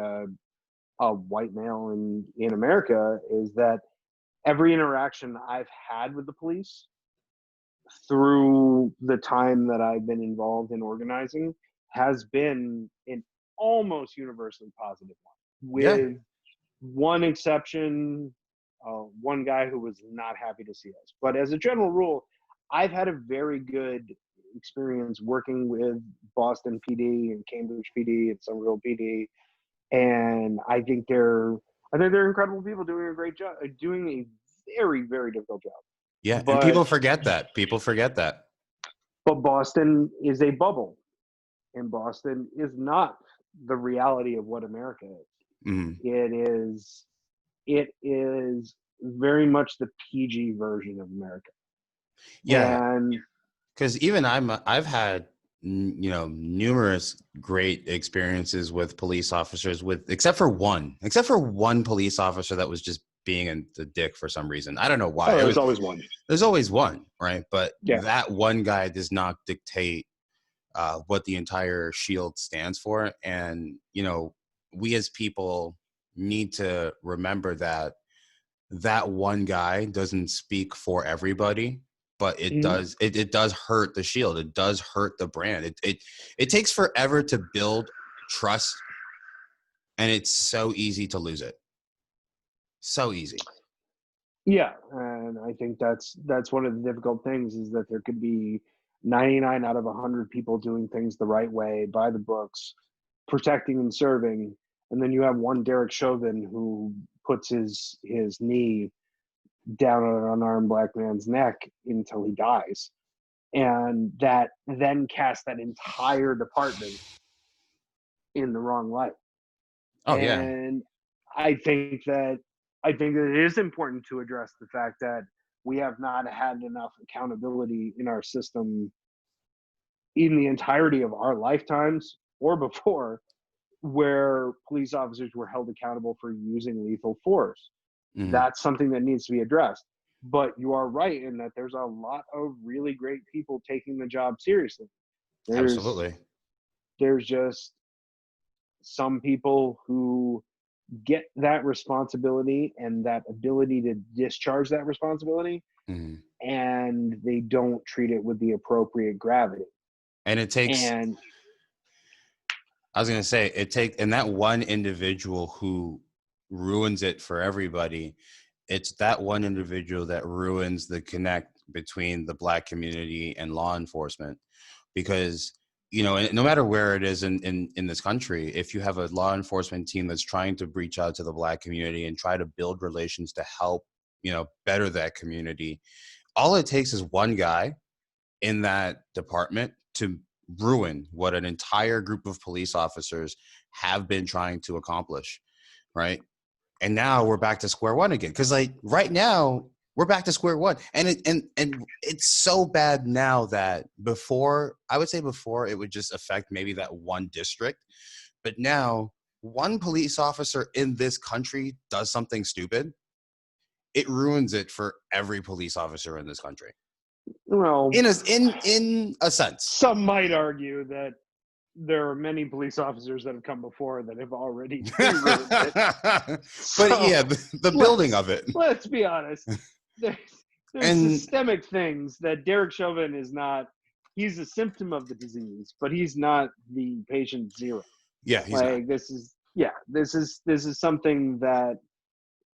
a white male in America, is that every interaction I've had with the police through the time that I've been involved in organizing has been an almost universally positive one, Yeah. with one exception, one guy who was not happy to see us. But as a general rule, I've had a very good experience working with Boston PD and Cambridge PD and Somerville PD, and I think they're incredible people doing a great job, doing a very, very difficult job. Yeah. And But people forget that. People forget that. Boston is a bubble, and Boston is not the reality of what America is. Mhm. It is very much the PG version of America. Yeah. And Because even I've had numerous great experiences with police officers, with except for one police officer that was just being the dick for some reason. I don't know why. there's always one. There's always one, right? But Yeah. that one guy does not dictate what the entire shield stands for. And we as people need to remember that one guy doesn't speak for everybody, but it Mhm. does it does hurt the shield. It does hurt the brand. It takes forever to build trust, and it's so easy to lose it. So easy. Yeah, and I think that's one of the difficult things, is that there could be 99 out of 100 people doing things the right way, by the books, protecting and serving, and then you have one Derek Chauvin who puts his knee down on an unarmed black man's neck until he dies, and that then casts that entire department in the wrong light. Oh yeah. And I think that it is important to address the fact that we have not had enough accountability in our system in the entirety of our lifetimes or before, where police officers were held accountable for using lethal force. Mhm. That's something that needs to be addressed. But you are right in that there's a lot of really great people taking the job seriously. There's Absolutely. there's just some people who get that responsibility and that ability to discharge that responsibility, Mhm. and they don't treat it with the appropriate gravity. And it takes And I was going to say and that one individual who ruins it for everybody, it's that one individual that ruins the connect between the Black community and law enforcement. Because no matter where it is in this country, if you have a law enforcement team that's trying to reach out to the Black community and try to build relations to help better that community, all it takes is one guy in that department to ruin what an entire group of police officers have been trying to accomplish, right? And now we're back to square one again, because like right now we're back to square one, and it's so bad now that I would say before it would just affect maybe that one district, but now one police officer in this country does something stupid, it ruins it for every police officer in this country. well, In a sense. some might argue that there are many police officers that have come before that have already ruined it. But So yeah, the building of it. let's be honest. There's, there's And systemic things that Derek Chauvin is not. He's a symptom of the disease, but he's not the patient zero. yeah, he's not. Like this is something that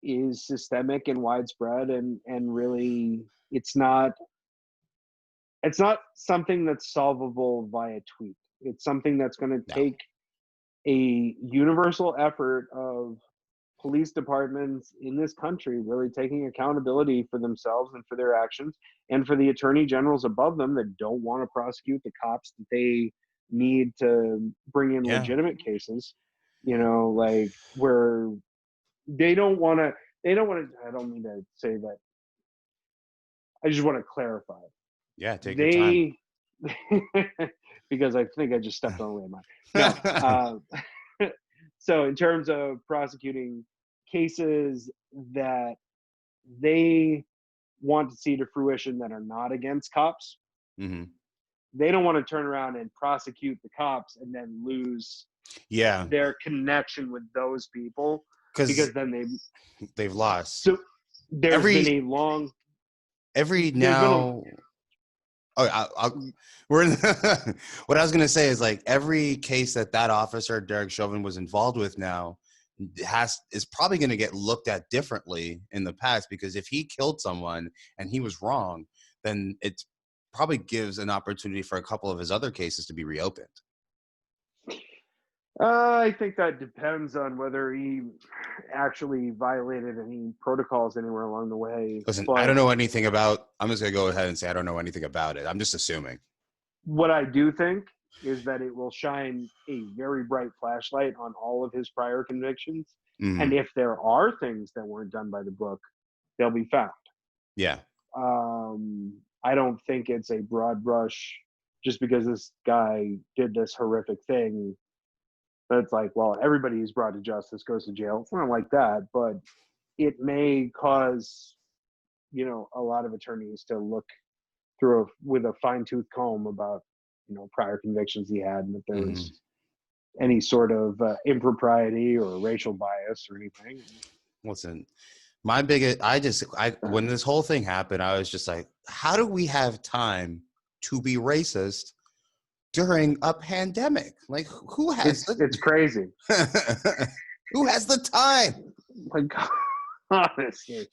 is systemic and widespread, and really it's not something that's solvable via tweet. It's something that's going to No. take a universal effort of police departments in this country really taking accountability for themselves and for their actions, and for the attorney generals above them that don't want to prosecute the cops that they need to bring in Yeah. legitimate cases, like where they don't want to I don't mean to say that I just want to clarify. Yeah, take your time. They, because I think I just stepped on a landmine. No. So in terms of prosecuting cases that they want to see to fruition that are not against cops, Hmm. they don't want to turn around and prosecute the cops and then lose Yeah, their connection with those people, because because then they've lost so there's been every a long there's been a now. Oh, we're in what I was gonna say is like every case that officer Derek Chauvin was involved with now is probably going to get looked at differently in the past, because if he killed someone and he was wrong, then it probably gives an opportunity for a couple of his other cases to be reopened. I think that depends on whether he actually violated any protocols anywhere along the way. Listen, I But don't know anything about. I'm just going to go ahead and say I don't know anything about it. I'm just assuming. what I do think is that it will shine a very bright flashlight on all of his prior convictions. And Mm-hmm. if there are things that weren't done by the book, they'll be found. Yeah. I don't think it's a broad brush just because this guy did this horrific thing. But it's like, well, everybody who's brought to justice goes to jail. It's not like that, but it may cause, a lot of attorneys to look through with a fine-tooth comb about, prior convictions he had, and if there Mm-hmm. was any sort of impropriety or racial bias or anything. Listen, my biggest, when this whole thing happened, I was just like, how do we have time to be racist during a pandemic? Like, who has It's crazy. who has the time? Like, honestly,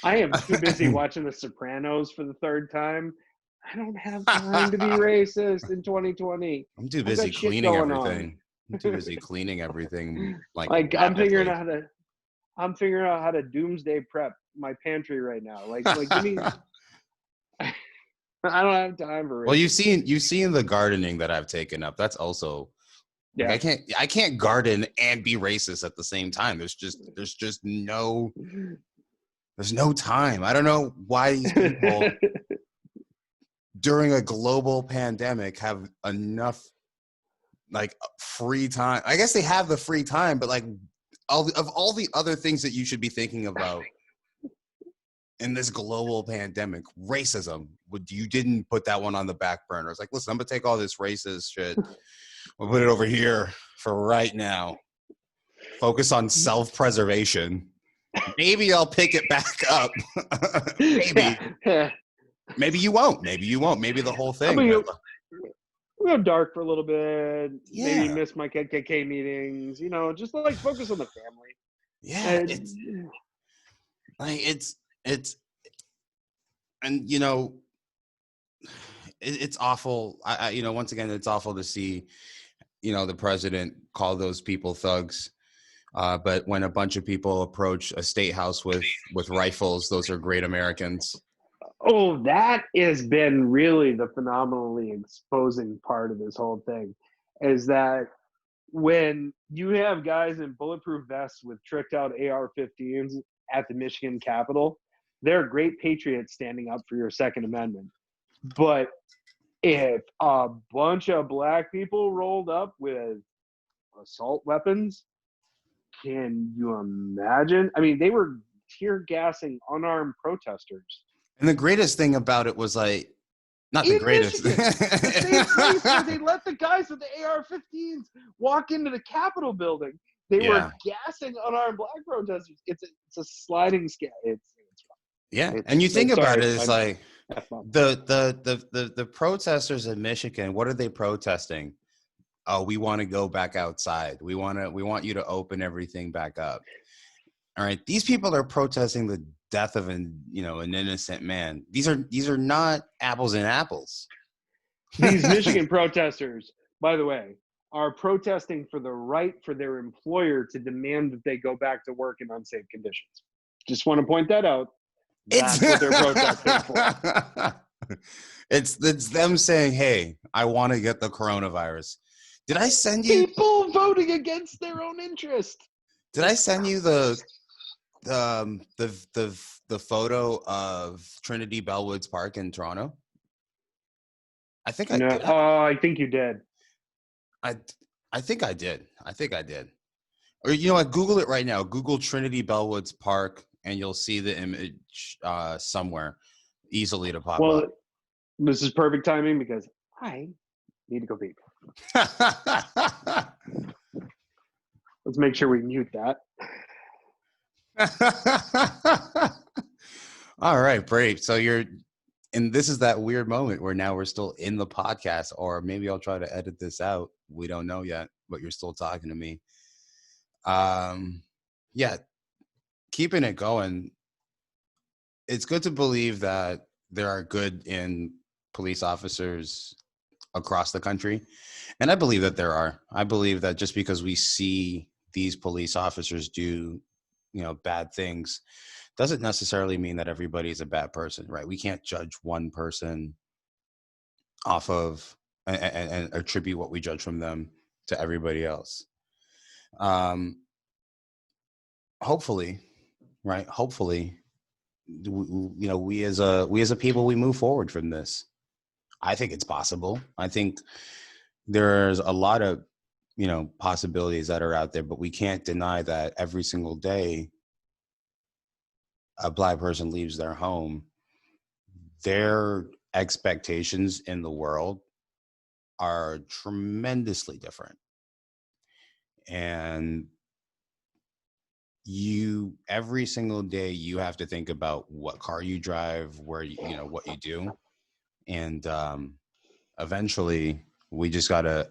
I am too busy watching The Sopranos for the third time. I don't have time to be racist in 2020. I'm too I've busy got shit cleaning going everything. on. I'm too busy cleaning everything like Like rapidly. I'm figuring out how to doomsday prep my pantry right now. Like give me. I don't have time for Well, racism. you've seen the gardening that I've taken up. That's also like Yeah. I can't garden and be racist at the same time. There's just there's no time. I don't know why these people during a global pandemic have enough like free time. I guess they have the free time, but like all the other things that you should be thinking about in this global pandemic, racism, you didn't put that one on the back burner. It's like, listen, I'm gonna take all this racist shit, we'll put it over here for right now. Focus on self-preservation. Maybe I'll pick it back up. Maybe. Yeah. Maybe you won't. Maybe you won't. Maybe the whole I'm thing. gonna go dark for a little bit. Yeah. Maybe miss my KKK meetings. Just like focus on the family. Yeah. And It's like it's and it's awful. Once again, it's awful to see the president call those people thugs. But when a bunch of people approach a state house with rifles, those are great Americans. oh, that has been really the phenomenally exposing part of this whole thing, is that when you have guys in bulletproof vests with tricked out AR-15s at the Michigan Capitol, they're great patriots standing up for your Second Amendment. But if a bunch of black people rolled up with assault weapons, can you imagine? I mean, they were tear gassing unarmed protesters. And the greatest thing about it was like, not the In greatest. Michigan, the same place where they let the guys with the AR-15s walk into the Capitol building. They were gassing unarmed black protesters. It's a sliding scale. And you think about it, it's like the the protesters in Michigan. What are they protesting? Oh, we want to go back outside. We want you to open everything back up. All right, these people are protesting the death of an innocent man. These are not apples and apples. These Michigan protesters, by the way, are protesting for the right for their employer to demand that they go back to work in unsafe conditions. Just want to point that out. That's what they're protesting for. It's them saying, "Hey, I want to get the coronavirus." Did I send you people voting against their own interest? Did I send you the the photo of Trinity Bellwoods Park in Toronto? I think I No, did. I think you did. I I think I did. I think I did. Or you know what? Google it right now. Google Trinity Bellwoods Park, and you'll see the image somewhere easily to pop Well, up. this is perfect timing because I need to go pee. Let's make sure we mute that. All right, great. So and this is that weird moment where now we're still in the podcast, or maybe I'll try to edit this out. We don't know yet, but you're still talking to me. Yeah, keeping it going. It's good to believe that there are good in police officers across the country. And I believe that there are. I believe that just because we see these police officers do, bad things doesn't necessarily mean that everybody is a bad person, right? We can't judge one person off of and attribute what we judge from them to everybody else. Um, hopefully, right? Hopefully, we as a people, we move forward from this. I think it's possible. I think there's a lot of possibilities that are out there, but we can't deny that every single day a Black person leaves their home, their expectations in the world are tremendously different. And every single day you have to think about what car you drive, where what you do. And eventually we just gotta,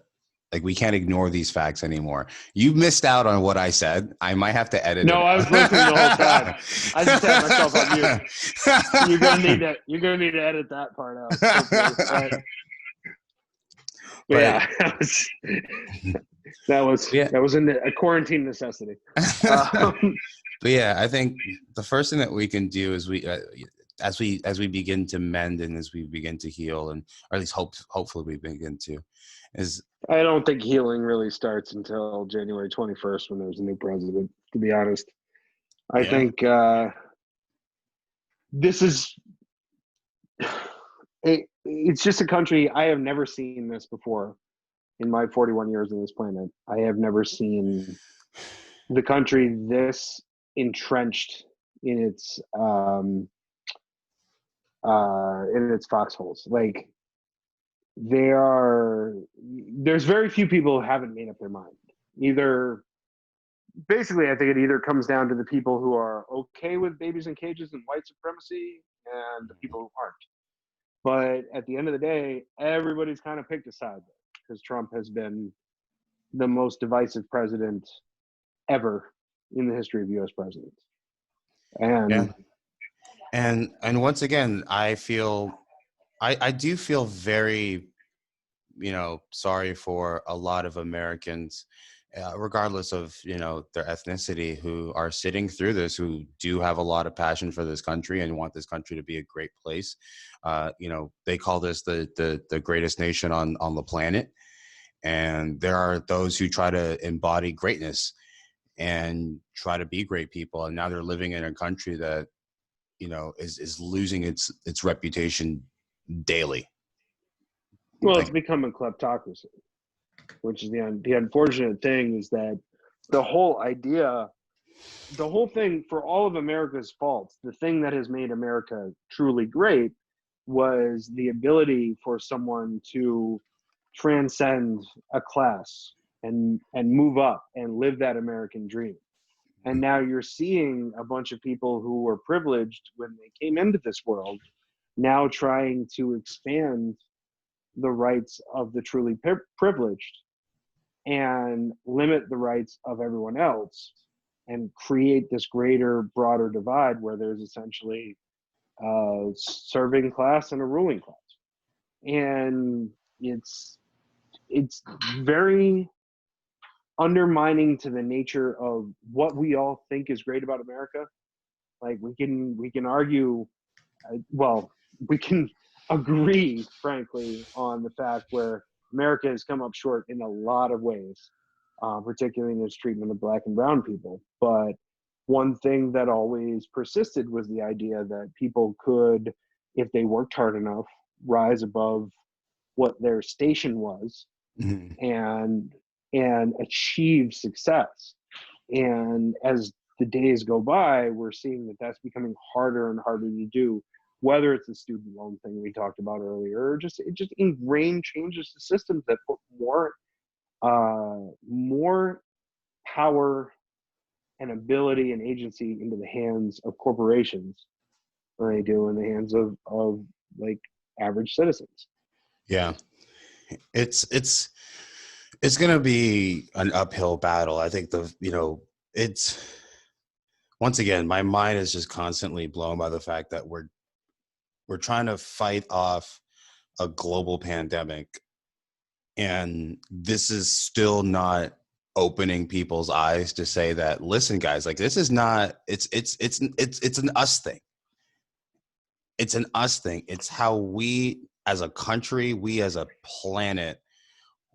like, we can't ignore these facts anymore. You missed out on what I said. I might have to edit No, it I out. was listening the whole time. I just had myself on mute. You're gonna need to. You're gonna need to edit that part out. Hopefully. But yeah, Yeah. that was a quarantine necessity. But yeah, I think the first thing that we can do is as we begin to mend and as we begin to heal, and or at least hopefully we begin to, is I don't think healing really starts until January 21st when there's a new president. To be honest, I yeah. think this is. It's just a country I have never seen this before in my 41 years on this planet. I have never seen the country this entrenched in its foxholes. Like there's very few people who haven't made up their mind. Either basically, I think it either comes down to the people who are okay with babies in cages and white supremacy, and the people who aren't. But at the end of the day, everybody's kind of picked a side because Trump has been the most divisive president ever in the history of U.S. presidents. Yeah. And And once again, I do feel very, sorry for a lot of Americans, regardless of, their ethnicity, who are sitting through this, who do have a lot of passion for this country and want this country to be a great place. They call this the greatest nation on the planet. And there are those who try to embody greatness and try to be great people. And now they're living in a country that, is losing its reputation daily. well, Like, it's become a kleptocracy, which is the unfortunate thing is that the whole idea, the whole thing for all of America's faults, the thing that has made America truly great was the ability for someone to transcend a class and move up and live that American dream. And now you're seeing a bunch of people who were privileged when they came into this world now trying to expand the rights of the truly privileged and limit the rights of everyone else and create this greater, broader divide where there's essentially a serving class and a ruling class. And it's very undermining to the nature of what we all think is great about America. Like we can argue, well, we can agree, frankly, on the fact where America has come up short in a lot of ways, particularly in its treatment of Black and brown people. But one thing that always persisted was the idea that people could, if they worked hard enough, rise above what their station was Mhm. and achieve success. And as the days go by, we're seeing that that's becoming harder and harder to do, whether it's the student loan thing we talked about earlier, or just ingrained changes to systems that put more power and ability and agency into the hands of corporations than they do in the hands of like average citizens. Yeah, it's going to be an uphill battle. I think it's once again, my mind is just constantly blown by the fact that we're trying to fight off a global pandemic, and this is still not opening people's eyes to say that, listen, guys, like, this is not, it's an us thing. It's an us thing. It's how we as a country, we as a planet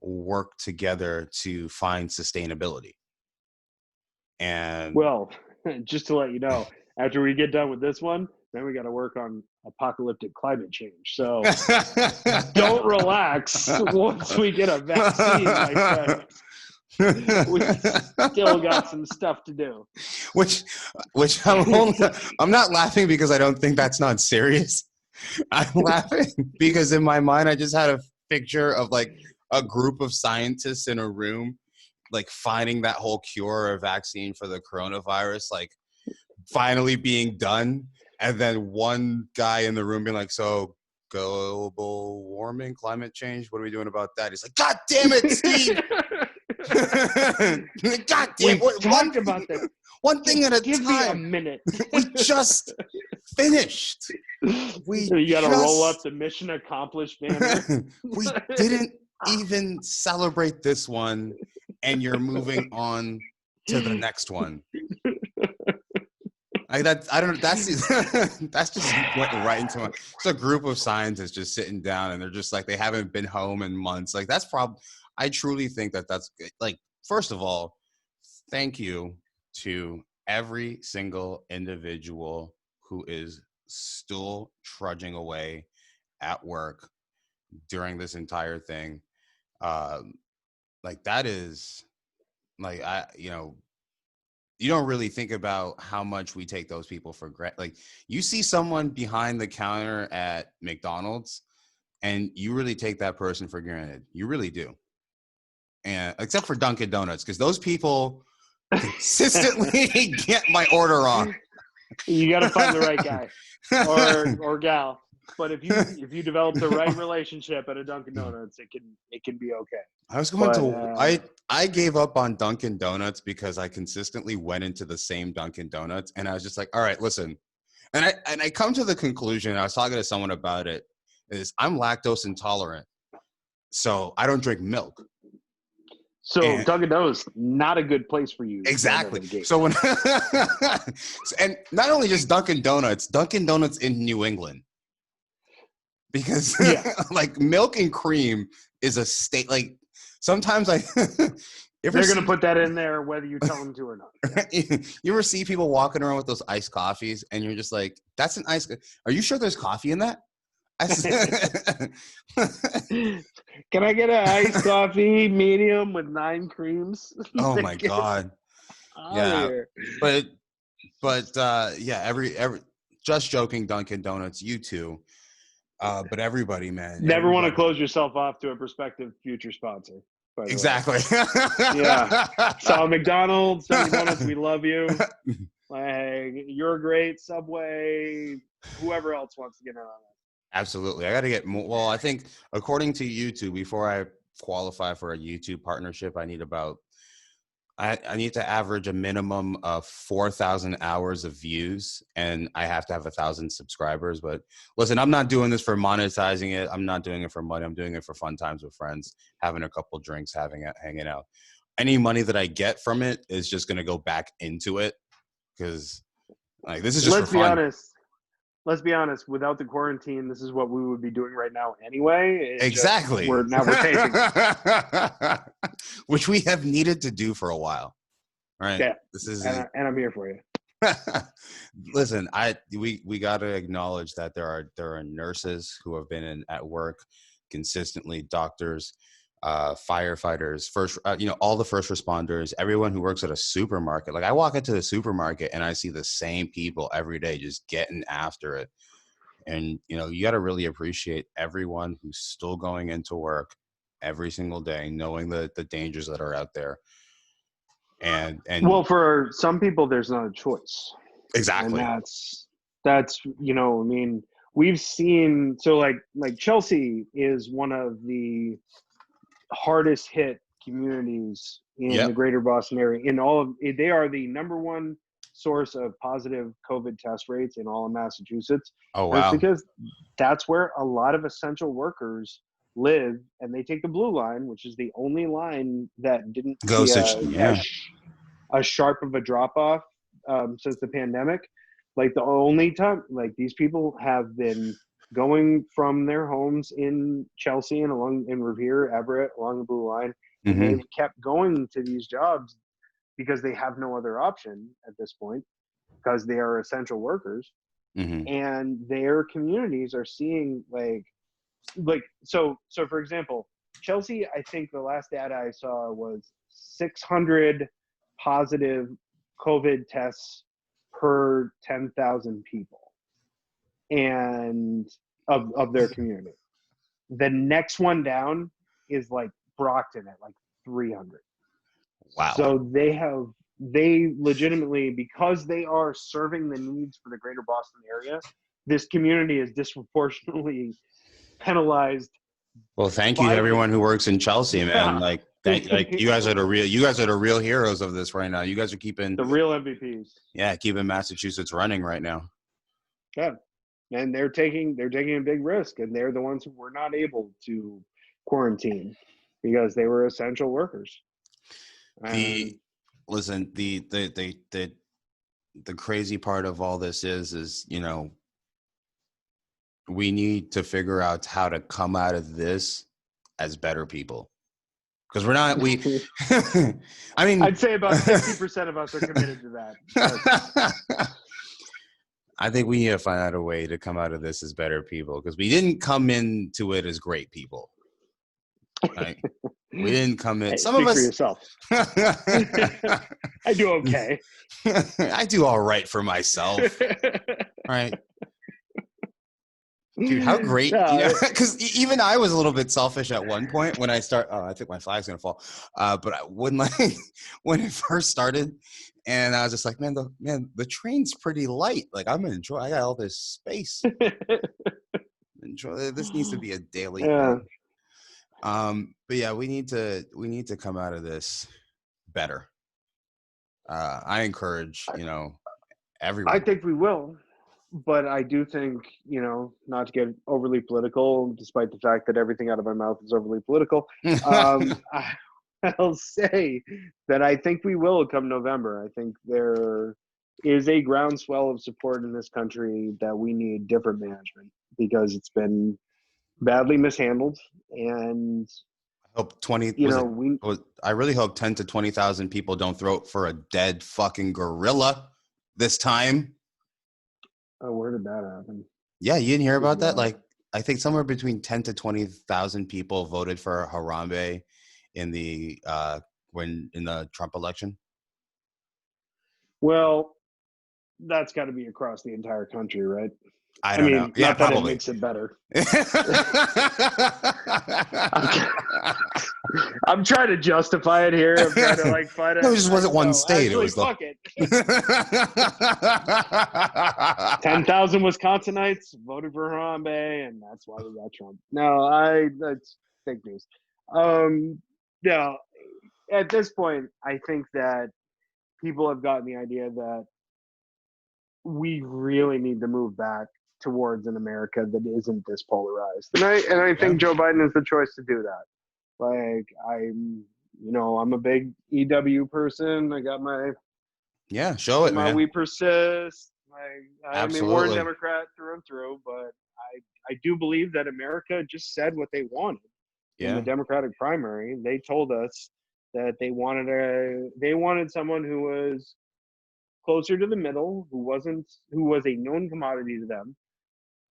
work together to find sustainability. And Well, just to let you know, after we get done with this one, then we got to work on apocalyptic climate change. So don't relax once we get a vaccine, my friend. We still got some stuff to do. which I'm not laughing because I don't think that's not serious. I'm laughing because in my mind I just had a picture of like a group of scientists in a room, like finding that whole cure or vaccine for the coronavirus, like finally being done, and then one guy in the room being like, so global warming, climate change, what are we doing about that? He's like, God damn it, Steve. God damn, We talked about that. One thing at a Give time. me a minute. We just finished. You got to roll up the mission accomplished banner. We didn't even celebrate this one, and you're moving on to the next one. I don't know. That's just went right into my. It's a group of scientists just sitting down, and they're just like, they haven't been home in months. Like, that's I truly think that's like, first of all, thank you to every single individual who is still trudging away at work during this entire thing. Like, that is like, you don't really think about how much we take those people for granted. Like, you see someone behind the counter at McDonald's and you really take that person for granted. You really do. And except for Dunkin' Donuts, because those people consistently get my order on. You got to find the right guy or gal. But if you develop the right relationship at a Dunkin' Donuts, it can be okay. I was going to I gave up on Dunkin' Donuts because I consistently went into the same Dunkin' Donuts, and I was just like, all right, listen. And I come to the conclusion, I was talking to someone about it, is I'm lactose intolerant, so I don't drink milk. So Dunkin' Donuts, not a good place for you. Exactly. So when and not only just Dunkin' Donuts in New England. Because like, milk and cream is a state, like, sometimes they're going to put that in there whether you tell them to or not. You ever see people walking around with those iced coffees and you're just like, that's an iced, are you sure there's coffee in that? Can I get an iced coffee medium with 9 creams? Oh my God. Yeah. But yeah, every just joking, Dunkin' Donuts, you too. But everybody, man. Never want to close yourself off to a prospective future sponsor. Exactly. Yeah. So McDonald's, Dunkin' Donuts, we love you. Like, you're great. Subway, whoever else wants to get in on that. Absolutely. I got to get more. Well, I think according to YouTube, before I qualify for a YouTube partnership, I need to average a minimum of 4,000 hours of views, and I have to have 1,000 subscribers. But listen, I'm not doing this for monetizing it. I'm not doing it for money. I'm doing it for fun times with friends, having a couple drinks, hanging out. Any money that I get from it is just going to go back into it, because like, this is just for fun. Let's be honest. Without the quarantine, this is what we would be doing right now anyway. Exactly. We're taping it. Which we have needed to do for a while. All right. Yeah. This is and I'm here for you. Listen, we got to acknowledge that there are nurses who have been at work consistently, doctors, firefighters, all the first responders, everyone who works at a supermarket. Like I walk into the supermarket and I see the same people every day just getting after it. And you got to really appreciate everyone who's still going into work every single day, knowing the dangers that are out there. And Well, for some people, there's not a choice. And exactly. that's I mean, we've seen, so like Chelsea is one of the hardest hit communities in the Yep. greater Boston area. They are the number one source of positive COVID test rates in all of Massachusetts. Oh And it's wow. because that's where a lot of essential workers live, and they take the blue line, which is the only line that didn't see Goes to yeah. a sharp of a drop off since the pandemic. Like the only time, like these people have been going from their homes in Chelsea and along in Revere, Everett, along the Blue Line, and Mm-hmm. they've kept going to these jobs because they have no other option at this point because they are essential workers, Mm-hmm. and their communities are seeing so for example, Chelsea, I think the last data I saw was 600 positive COVID tests per 10,000 people and of their community. The next one down is like Brockton at like 300. Wow. So they legitimately, because they are serving the needs for the greater Boston area, this community is disproportionately penalized Well, thank you to by everyone who works in Chelsea, man. yeah. Like you guys are the real heroes of this right now. You guys are keeping The real MVPs. keeping Massachusetts running right now. Yeah. And they're taking a big risk, and they're the ones who were not able to quarantine because they were essential workers. And The listen, the crazy part of all this is we need to figure out how to come out of this as better people. Because we're not I mean I'd say about 50% of us are committed to that. I think we need to find out a way to come out of this as better people, because we didn't come into it as great people. Right? We didn't come in. Hey, Some of speak for us. yourself. I do okay. I do all right for myself. Right. Dude, how great, because even I was a little bit selfish at one point when I I think my flag's gonna fall. But when when it first started, and I was just like, the train's pretty light. Like I got all this space. Enjoy. This needs to be a daily thing. But yeah, we need to come out of this better. I encourage, everyone. I think we will. But I do think, not to get overly political, despite the fact that everything out of my mouth is overly political, I'll say that I think we will come November. I think there is a groundswell of support in this country that we need different management because it's been badly mishandled. And, I hope 20 I really hope 10 to 20,000 people don't throw it for a dead fucking gorilla this time. Oh, where did that happen? Yeah, you didn't hear about that? Like, I think somewhere between 10 to 20,000 people voted for Harambe in the Trump election. Well, that's got to be across the entire country, right? I don't know. Yeah, not probably. That it makes it better. I'm trying to justify it here. I'm trying to find it. No, it just wasn't one state. Actually, it was fuck it. 10,000 Wisconsinites voted for Harambe, and that's why we got Trump. No, that's fake news. Yeah, at this point, I think that people have gotten the idea that we really need to move back towards an America that isn't this polarized. And I think Joe Biden is the choice to do that. Like I'm a big EW person. I got my show it, my man. We persist. I'm a Warren Absolutely. Democrat through and through, but I do believe that America just said what they wanted in the Democratic primary. They told us that they wanted someone who was closer to the middle, who was a known commodity to them.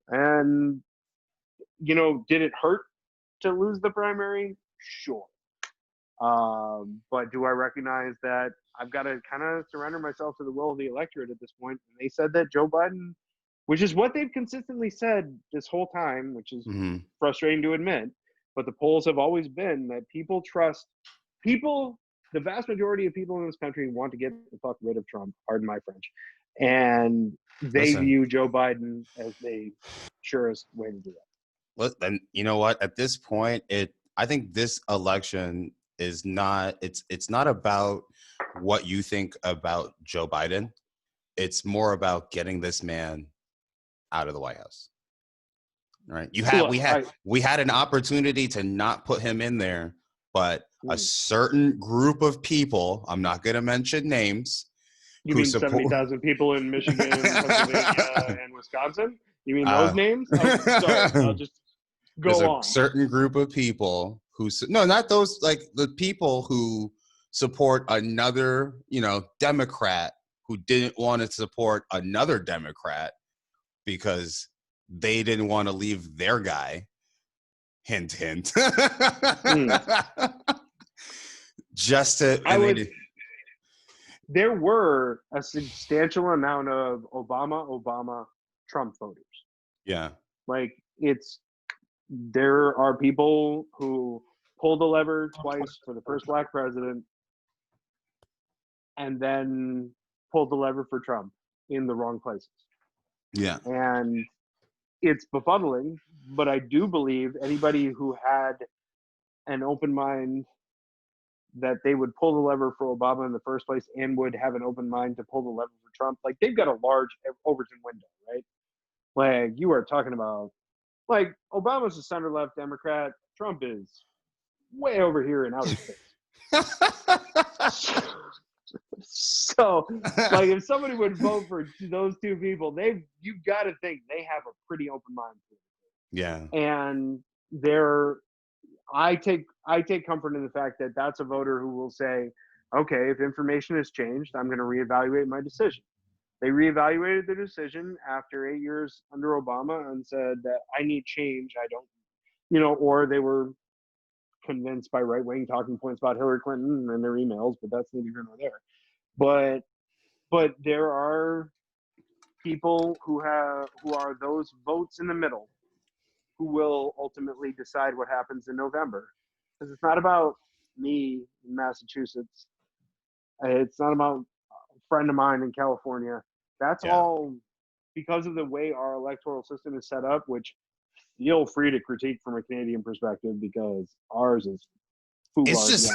And, did it hurt to lose the primary? Sure. But do I recognize that I've got to kind of surrender myself to the will of the electorate at this point? And they said that Joe Biden, which is what they've consistently said this whole time, which is frustrating to admit, but the polls have always been that people trust people. The vast majority of people in this country want to get the fuck rid of Trump, pardon my French. And they view Joe Biden as the surest way to do that. Then you know what? At this point, I think this election is not. It's not about what you think about Joe Biden. It's more about getting this man out of the White House. Right? We had an opportunity to not put him in there, but a certain group of people, I'm not going to mention names. You mean 70,000 people in Michigan, Pennsylvania, and Wisconsin? You mean those names? Oh, sorry, I'll just go on. There's a certain group of people who, no, not those, like the people who support another, Democrat who didn't want to support another Democrat because they didn't want to leave their guy. Hint, hint. Just to, there were a substantial amount of Obama, Trump voters. Yeah. Like there are people who pulled the lever twice for the first black president and then pulled the lever for Trump in the wrong places. Yeah. And it's befuddling, but I do believe anybody who had an open mind that they would pull the lever for Obama in the first place and would have an open mind to pull the lever for Trump. Like they've got a large Overton window, right? Like you are talking about, like Obama's a center left Democrat. Trump is way over here in outer space. So like if somebody would vote for those two people, you've got to think they have a pretty open mind. Yeah. And I take comfort in the fact that that's a voter who will say, okay, if information has changed, I'm going to reevaluate my decision. They reevaluated their decision after 8 years under Obama and said that I need change. I don't, or they were convinced by right-wing talking points about Hillary Clinton and their emails, but that's neither here nor there. But there are people who are those votes in the middle who will ultimately decide what happens in November. Because it's not about me in Massachusetts. It's not about a friend of mine in California. That's all because of the way our electoral system is set up, which feel free to critique from a Canadian perspective because ours is it's just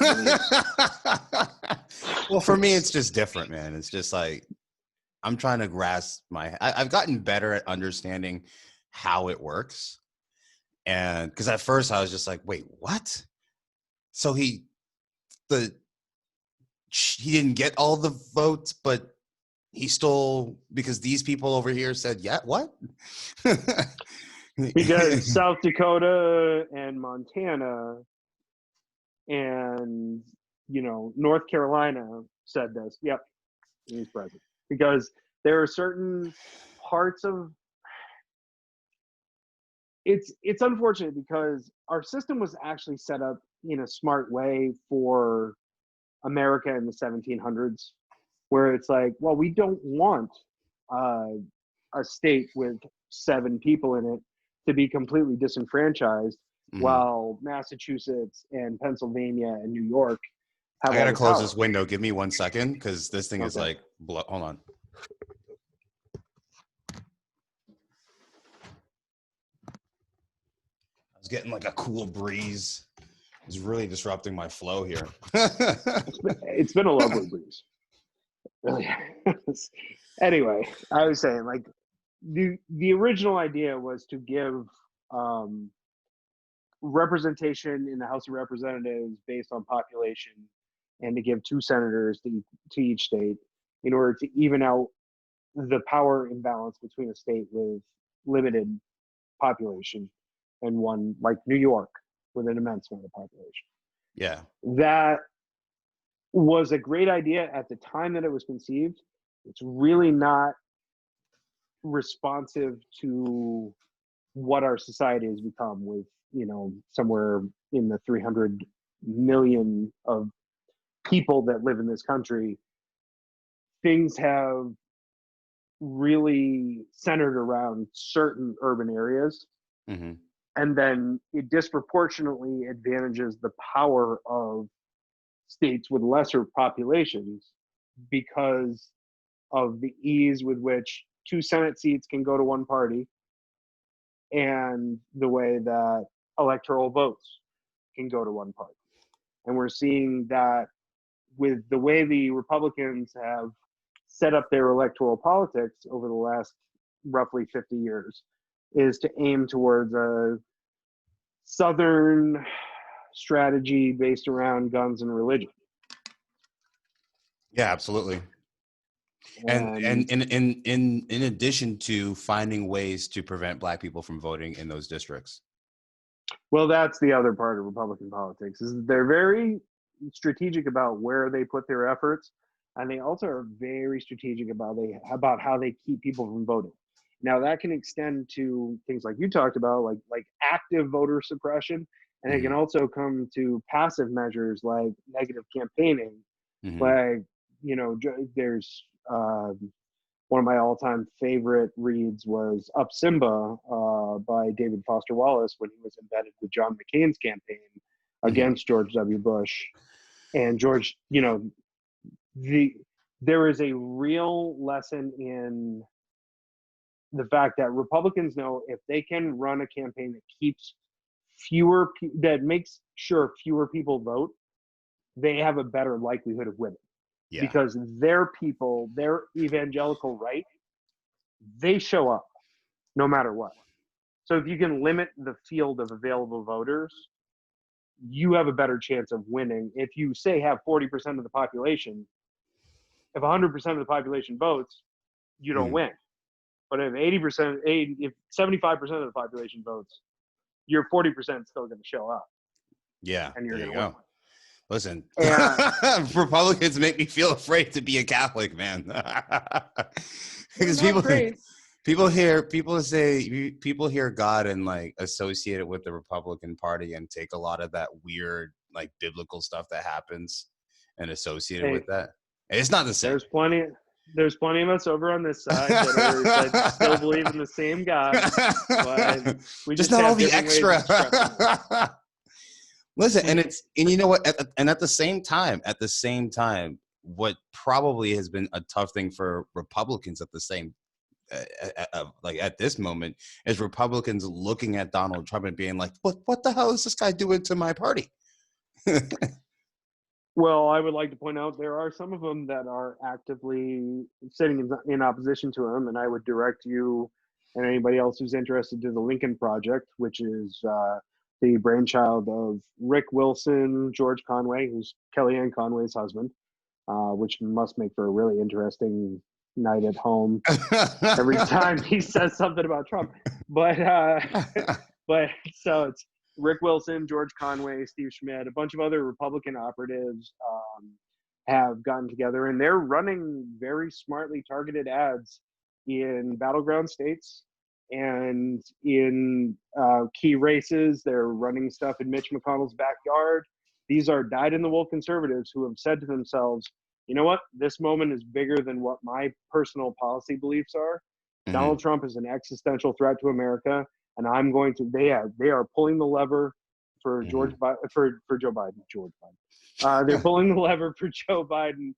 well, for me, it's just different, man. It's just like I'm trying to grasp I've gotten better at understanding how it works. And because at first I was just like, wait, what? So he didn't get all the votes, but he stole because these people over here said, yeah, what? Because South Dakota and Montana and, North Carolina said this. Yep, he's president. Because there are certain parts of it's unfortunate because our system was actually set up in a smart way for America in the 1700s, where it's like, well, we don't want a state with 7 people in it to be completely disenfranchised, while Massachusetts and Pennsylvania and New York have. I gotta close this window. Give me 1 second because this thing is like, hold on. I was getting like a cool breeze. It's really disrupting my flow here. It's been a lovely breeze. Really. Anyway, I was saying, like, the original idea was to give representation in the House of Representatives based on population, and to give 2 senators to each state in order to even out the power imbalance between a state with limited population and one like New York with an immense amount of population. Yeah. That was a great idea at the time that it was conceived. It's really not responsive to what our society has become, with, somewhere in the 300 million of people that live in this country. Things have really centered around certain urban areas, Mm-hmm. and then it disproportionately advantages the power of states with lesser populations, because of the ease with which 2 Senate seats can go to one party, and the way that electoral votes can go to one party. And we're seeing that with the way the Republicans have set up their electoral politics over the last roughly 50 years, is to aim towards a Southern strategy based around guns and religion. Yeah, absolutely. And And in addition to finding ways to prevent Black people from voting in those districts. well, that's the other part of Republican politics, is they're very strategic about where they put their efforts, and they also are very strategic about how they keep people from voting. Now that can extend to things like you talked about, like active voter suppression, and it Mm-hmm. can also come to passive measures like negative campaigning. Mm-hmm. Like, there's one of my all-time favorite reads was Up Simba by David Foster Wallace, when he was embedded with John McCain's campaign Mm-hmm. against George W. Bush. And George, there is a real lesson in the fact that Republicans know, if they can run a campaign that keeps that makes sure fewer people vote, they have a better likelihood of winning, Yeah. because their people, their evangelical right, they show up no matter what. So if you can limit the field of available voters, you have a better chance of winning. If you say have 40% of the population, if 100% of the population votes, you don't Mm-hmm. win. But if 80%, if 75% of the population votes, your 40% still going to show up, Yeah. and you're There going you to win. go. Listen, And Republicans make me feel afraid to be a Catholic, man. Because not great. people hear God and like associate it with the Republican Party and take a lot of that weird like biblical stuff that happens and associate it Hey, with that. It's not the same. there's plenty of us over on this side that still believe in the same God, but we Just just not all have the different ways of extra. expressing it. Listen, and you know what? At the same time, what probably has been a tough thing for Republicans at the same, like at this moment, is Republicans looking at Donald Trump and being like, "What the hell is this guy doing to my party?" Well, I would like to point out there are some of them that are actively sitting in opposition to him, and I would direct you and anybody else who's interested to the Lincoln Project, which is the brainchild of Rick Wilson, George Conway, who's Kellyanne Conway's husband, which must make for a really interesting night at home every time he says something about Trump. But but so it's Rick Wilson, George Conway, Steve Schmidt, a bunch of other Republican operatives have gotten together, and they're running very smartly targeted ads in battleground states and in key races. They're running stuff in Mitch McConnell's backyard. These are dyed-in-the-wool conservatives who have said to themselves, you know what? This moment is bigger than what my personal policy beliefs are. Mhm. Donald Trump is an existential threat to America, and I'm going to. They are pulling the lever for Mhm. for Joe Biden. George Biden. They're pulling the lever for Joe Biden,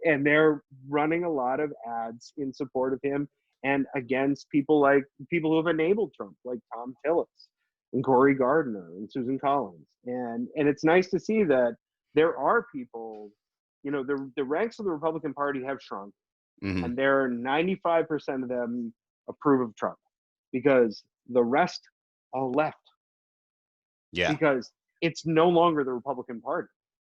and they're running a lot of ads in support of him and against people who have enabled Trump, like Tom Tillis and Cory Gardner and Susan Collins. And it's nice to see that there are people. The ranks of the Republican Party have shrunk, Mhm. and there are 95% of them approve of Trump, because the rest all left, Yeah. because it's no longer the Republican Party.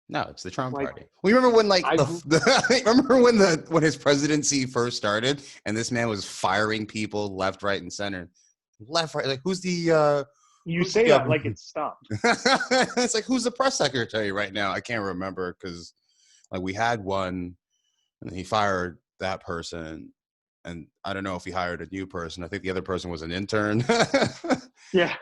No, it's the Trump Like, party. Well, you remember when like I remember when his presidency first started and this man was firing people left, right, and center. Left, right, like who's the you say that like it stopped. it's like who's the press secretary right now? I can't remember because like we had one And he fired that person. And I don't know if he hired a new person. I think the other person was an intern. Yeah.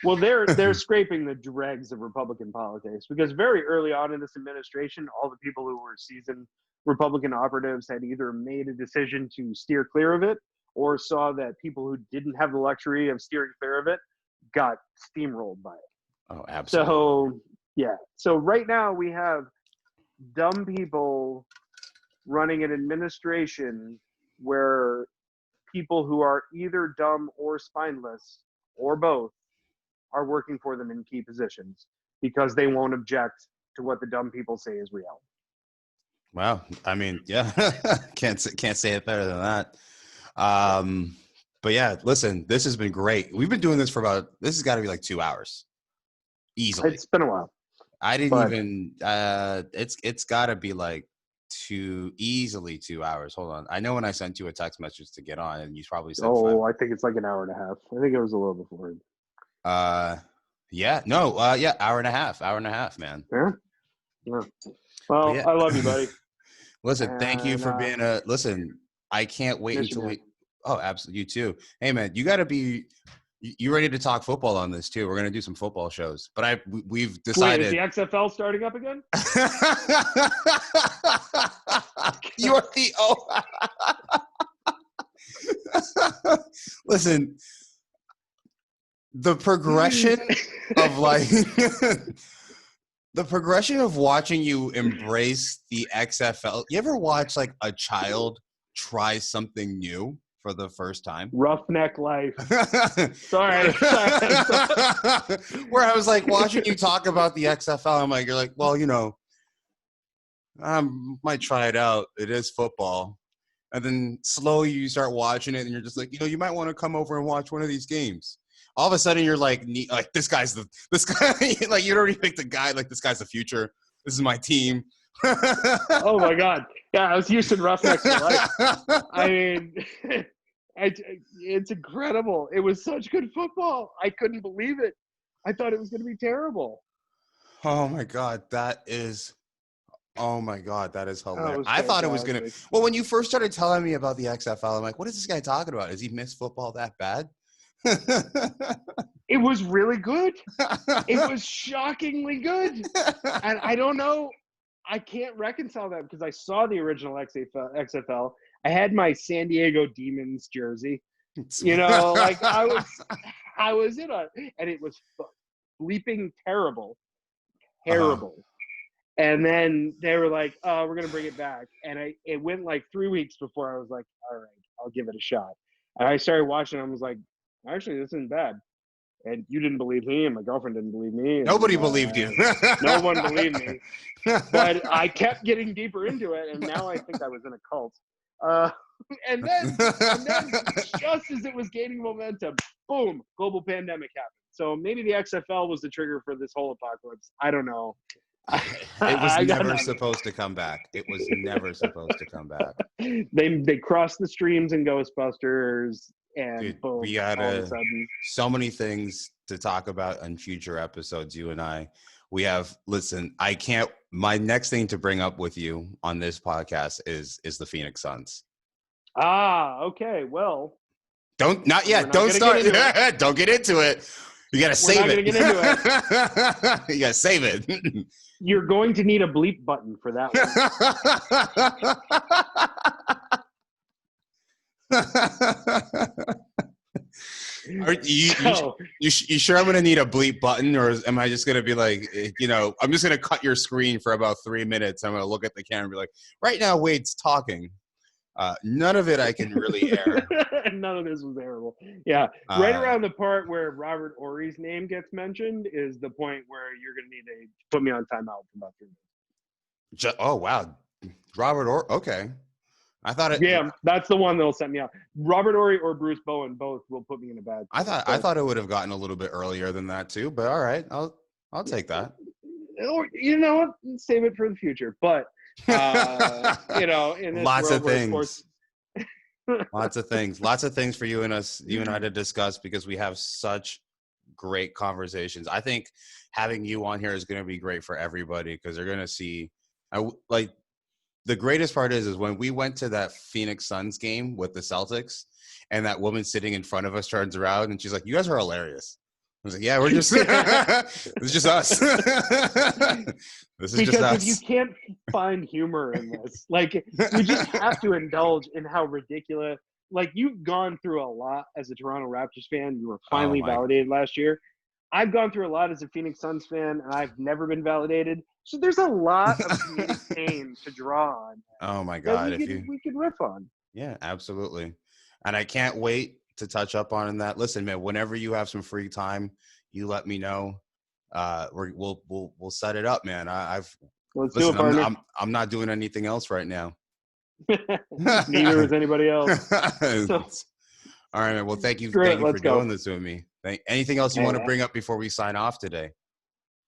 Well, they're scraping the dregs of Republican politics, because very early on in this administration, all the people who were seasoned Republican operatives had either made a decision to steer clear of it, or saw that people who didn't have the luxury of steering clear of it got steamrolled by it. Oh, absolutely. So, yeah. So right now we have dumb people running an administration where people who are either dumb or spineless or both are working for them in key positions because they won't object to what the dumb people say is reality. Wow. I mean, yeah, can't say it better than that. But yeah, listen, this has been great. We've been doing this for this has got to be like 2 hours easily. It's been a while. I didn't even, it's got to be like easily 2 hours. Hold on. I know when I sent you a text message to get on, and you probably said, I think it's like an hour and a half. I think it was a little before. Yeah, no, yeah, hour and a half, man. Yeah. Well, yeah. I love you, buddy. Listen, thank you for being listen, I can't wait until oh, absolutely. You too. Hey man, you got to be, you ready to talk football on this too. We're going to do some football shows, but we've decided. Wait, is the XFL starting up again? You are the, listen, the progression of like, the progression of watching you embrace the XFL. You ever watch like a child try something new for the first time? Roughneck life. Sorry. Where I was like watching you talk about the XFL. I'm like, you're like, well, you know, I might try it out. It is football. And then slowly you start watching it and you're just like, you know, you might want to come over and watch one of these games. All of a sudden you're like this guy, like you already picked a guy, like this guy's the future. This is my team. Oh my God. Yeah, I was Houston Roughnecks for life. I mean, it's incredible. It was such good football. I couldn't believe it. I thought it was going to be terrible. Oh my God. That is hilarious. I thought it was going to, well, when you first started telling me about the XFL, I'm like, what is this guy talking about? Has he missed football that bad? It was really good. It was shockingly good. And I don't know. I can't reconcile that because I saw the original XFL. I had my San Diego Demons jersey. You know, like I was in on it, and it was bleeping terrible. And then they were like, "Oh, we're gonna bring it back." And it went like 3 weeks before I was like, "All right, I'll give it a shot." And I started watching. I was like, "Actually, this isn't bad." And you didn't believe me, and my girlfriend didn't believe me. And, nobody believed you. No one believed me. But I kept getting deeper into it, and now I think I was in a cult. And then just as it was gaining momentum, boom, global pandemic happened. So maybe the XFL was the trigger for this whole apocalypse. I don't know. It was never supposed to come back. It was never supposed to come back. They crossed the streams in Ghostbusters. And dude, boom, we got so many things to talk about on future episodes, you and I. We have, listen, my next thing to bring up with you on this podcast is the Phoenix Suns. Okay. Well, not yet. Don't start. Don't get into it. You got to save it. Get into it. You got to save it. You're going to need a bleep button for that one. Are you sure I'm going to need a bleep button, or am I just going to be like, you know, I'm just going to cut your screen for about 3 minutes. I'm going to look at the camera and be like, right now, Wade's talking. None of it I can really air. None of this was airable. Yeah. Right around the part where Robert Ory's name gets mentioned is the point where you're going to need to put me on timeout for about 3 minutes. Oh, wow. Robert Ory. Okay. I thought it. Yeah, that's the one that'll set me up. Robert Ory or Bruce Bowen both will put me in a bad. I thought it would have gotten a little bit earlier than that too, but all right, I'll take that. You know what? Save it for the future. But you know, in this lots world of things. Lots of things for you and I to discuss because we have such great conversations. I think having you on here is going to be great for everybody because they're going to see, the greatest part is when we went to that Phoenix Suns game with the Celtics, and that woman sitting in front of us turns around and she's like, "You guys are hilarious." I was like, "Yeah, we're just it's just us." This is just Because if you us. can't find humor in this, like, you just have to indulge in how ridiculous. Like, you've gone through a lot as a Toronto Raptors fan. You were Oh finally my, validated last year. I've gone through a lot as a Phoenix Suns fan, and I've never been validated. So there's a lot of comedic pain to draw on oh my that God! If you, we could riff on. yeah, absolutely. And I can't wait to touch up on that. Listen, man, whenever you have some free time, you let me know. We'll set it up, man. I've Let's do it, listen. partner. I'm not doing anything else right now. Neither is anybody else. So All right, man. Well, screw thank it. you for Let's doing go. this with me. Anything else you want to Hey, bring up before we sign off today?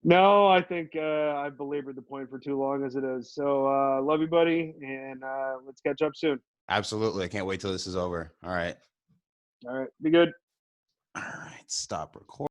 no, I think I've belabored the point for too long as it is. So love you, buddy, and let's catch up soon. Absolutely. I can't wait till this is over. All right. All right, be good. All right. Stop recording.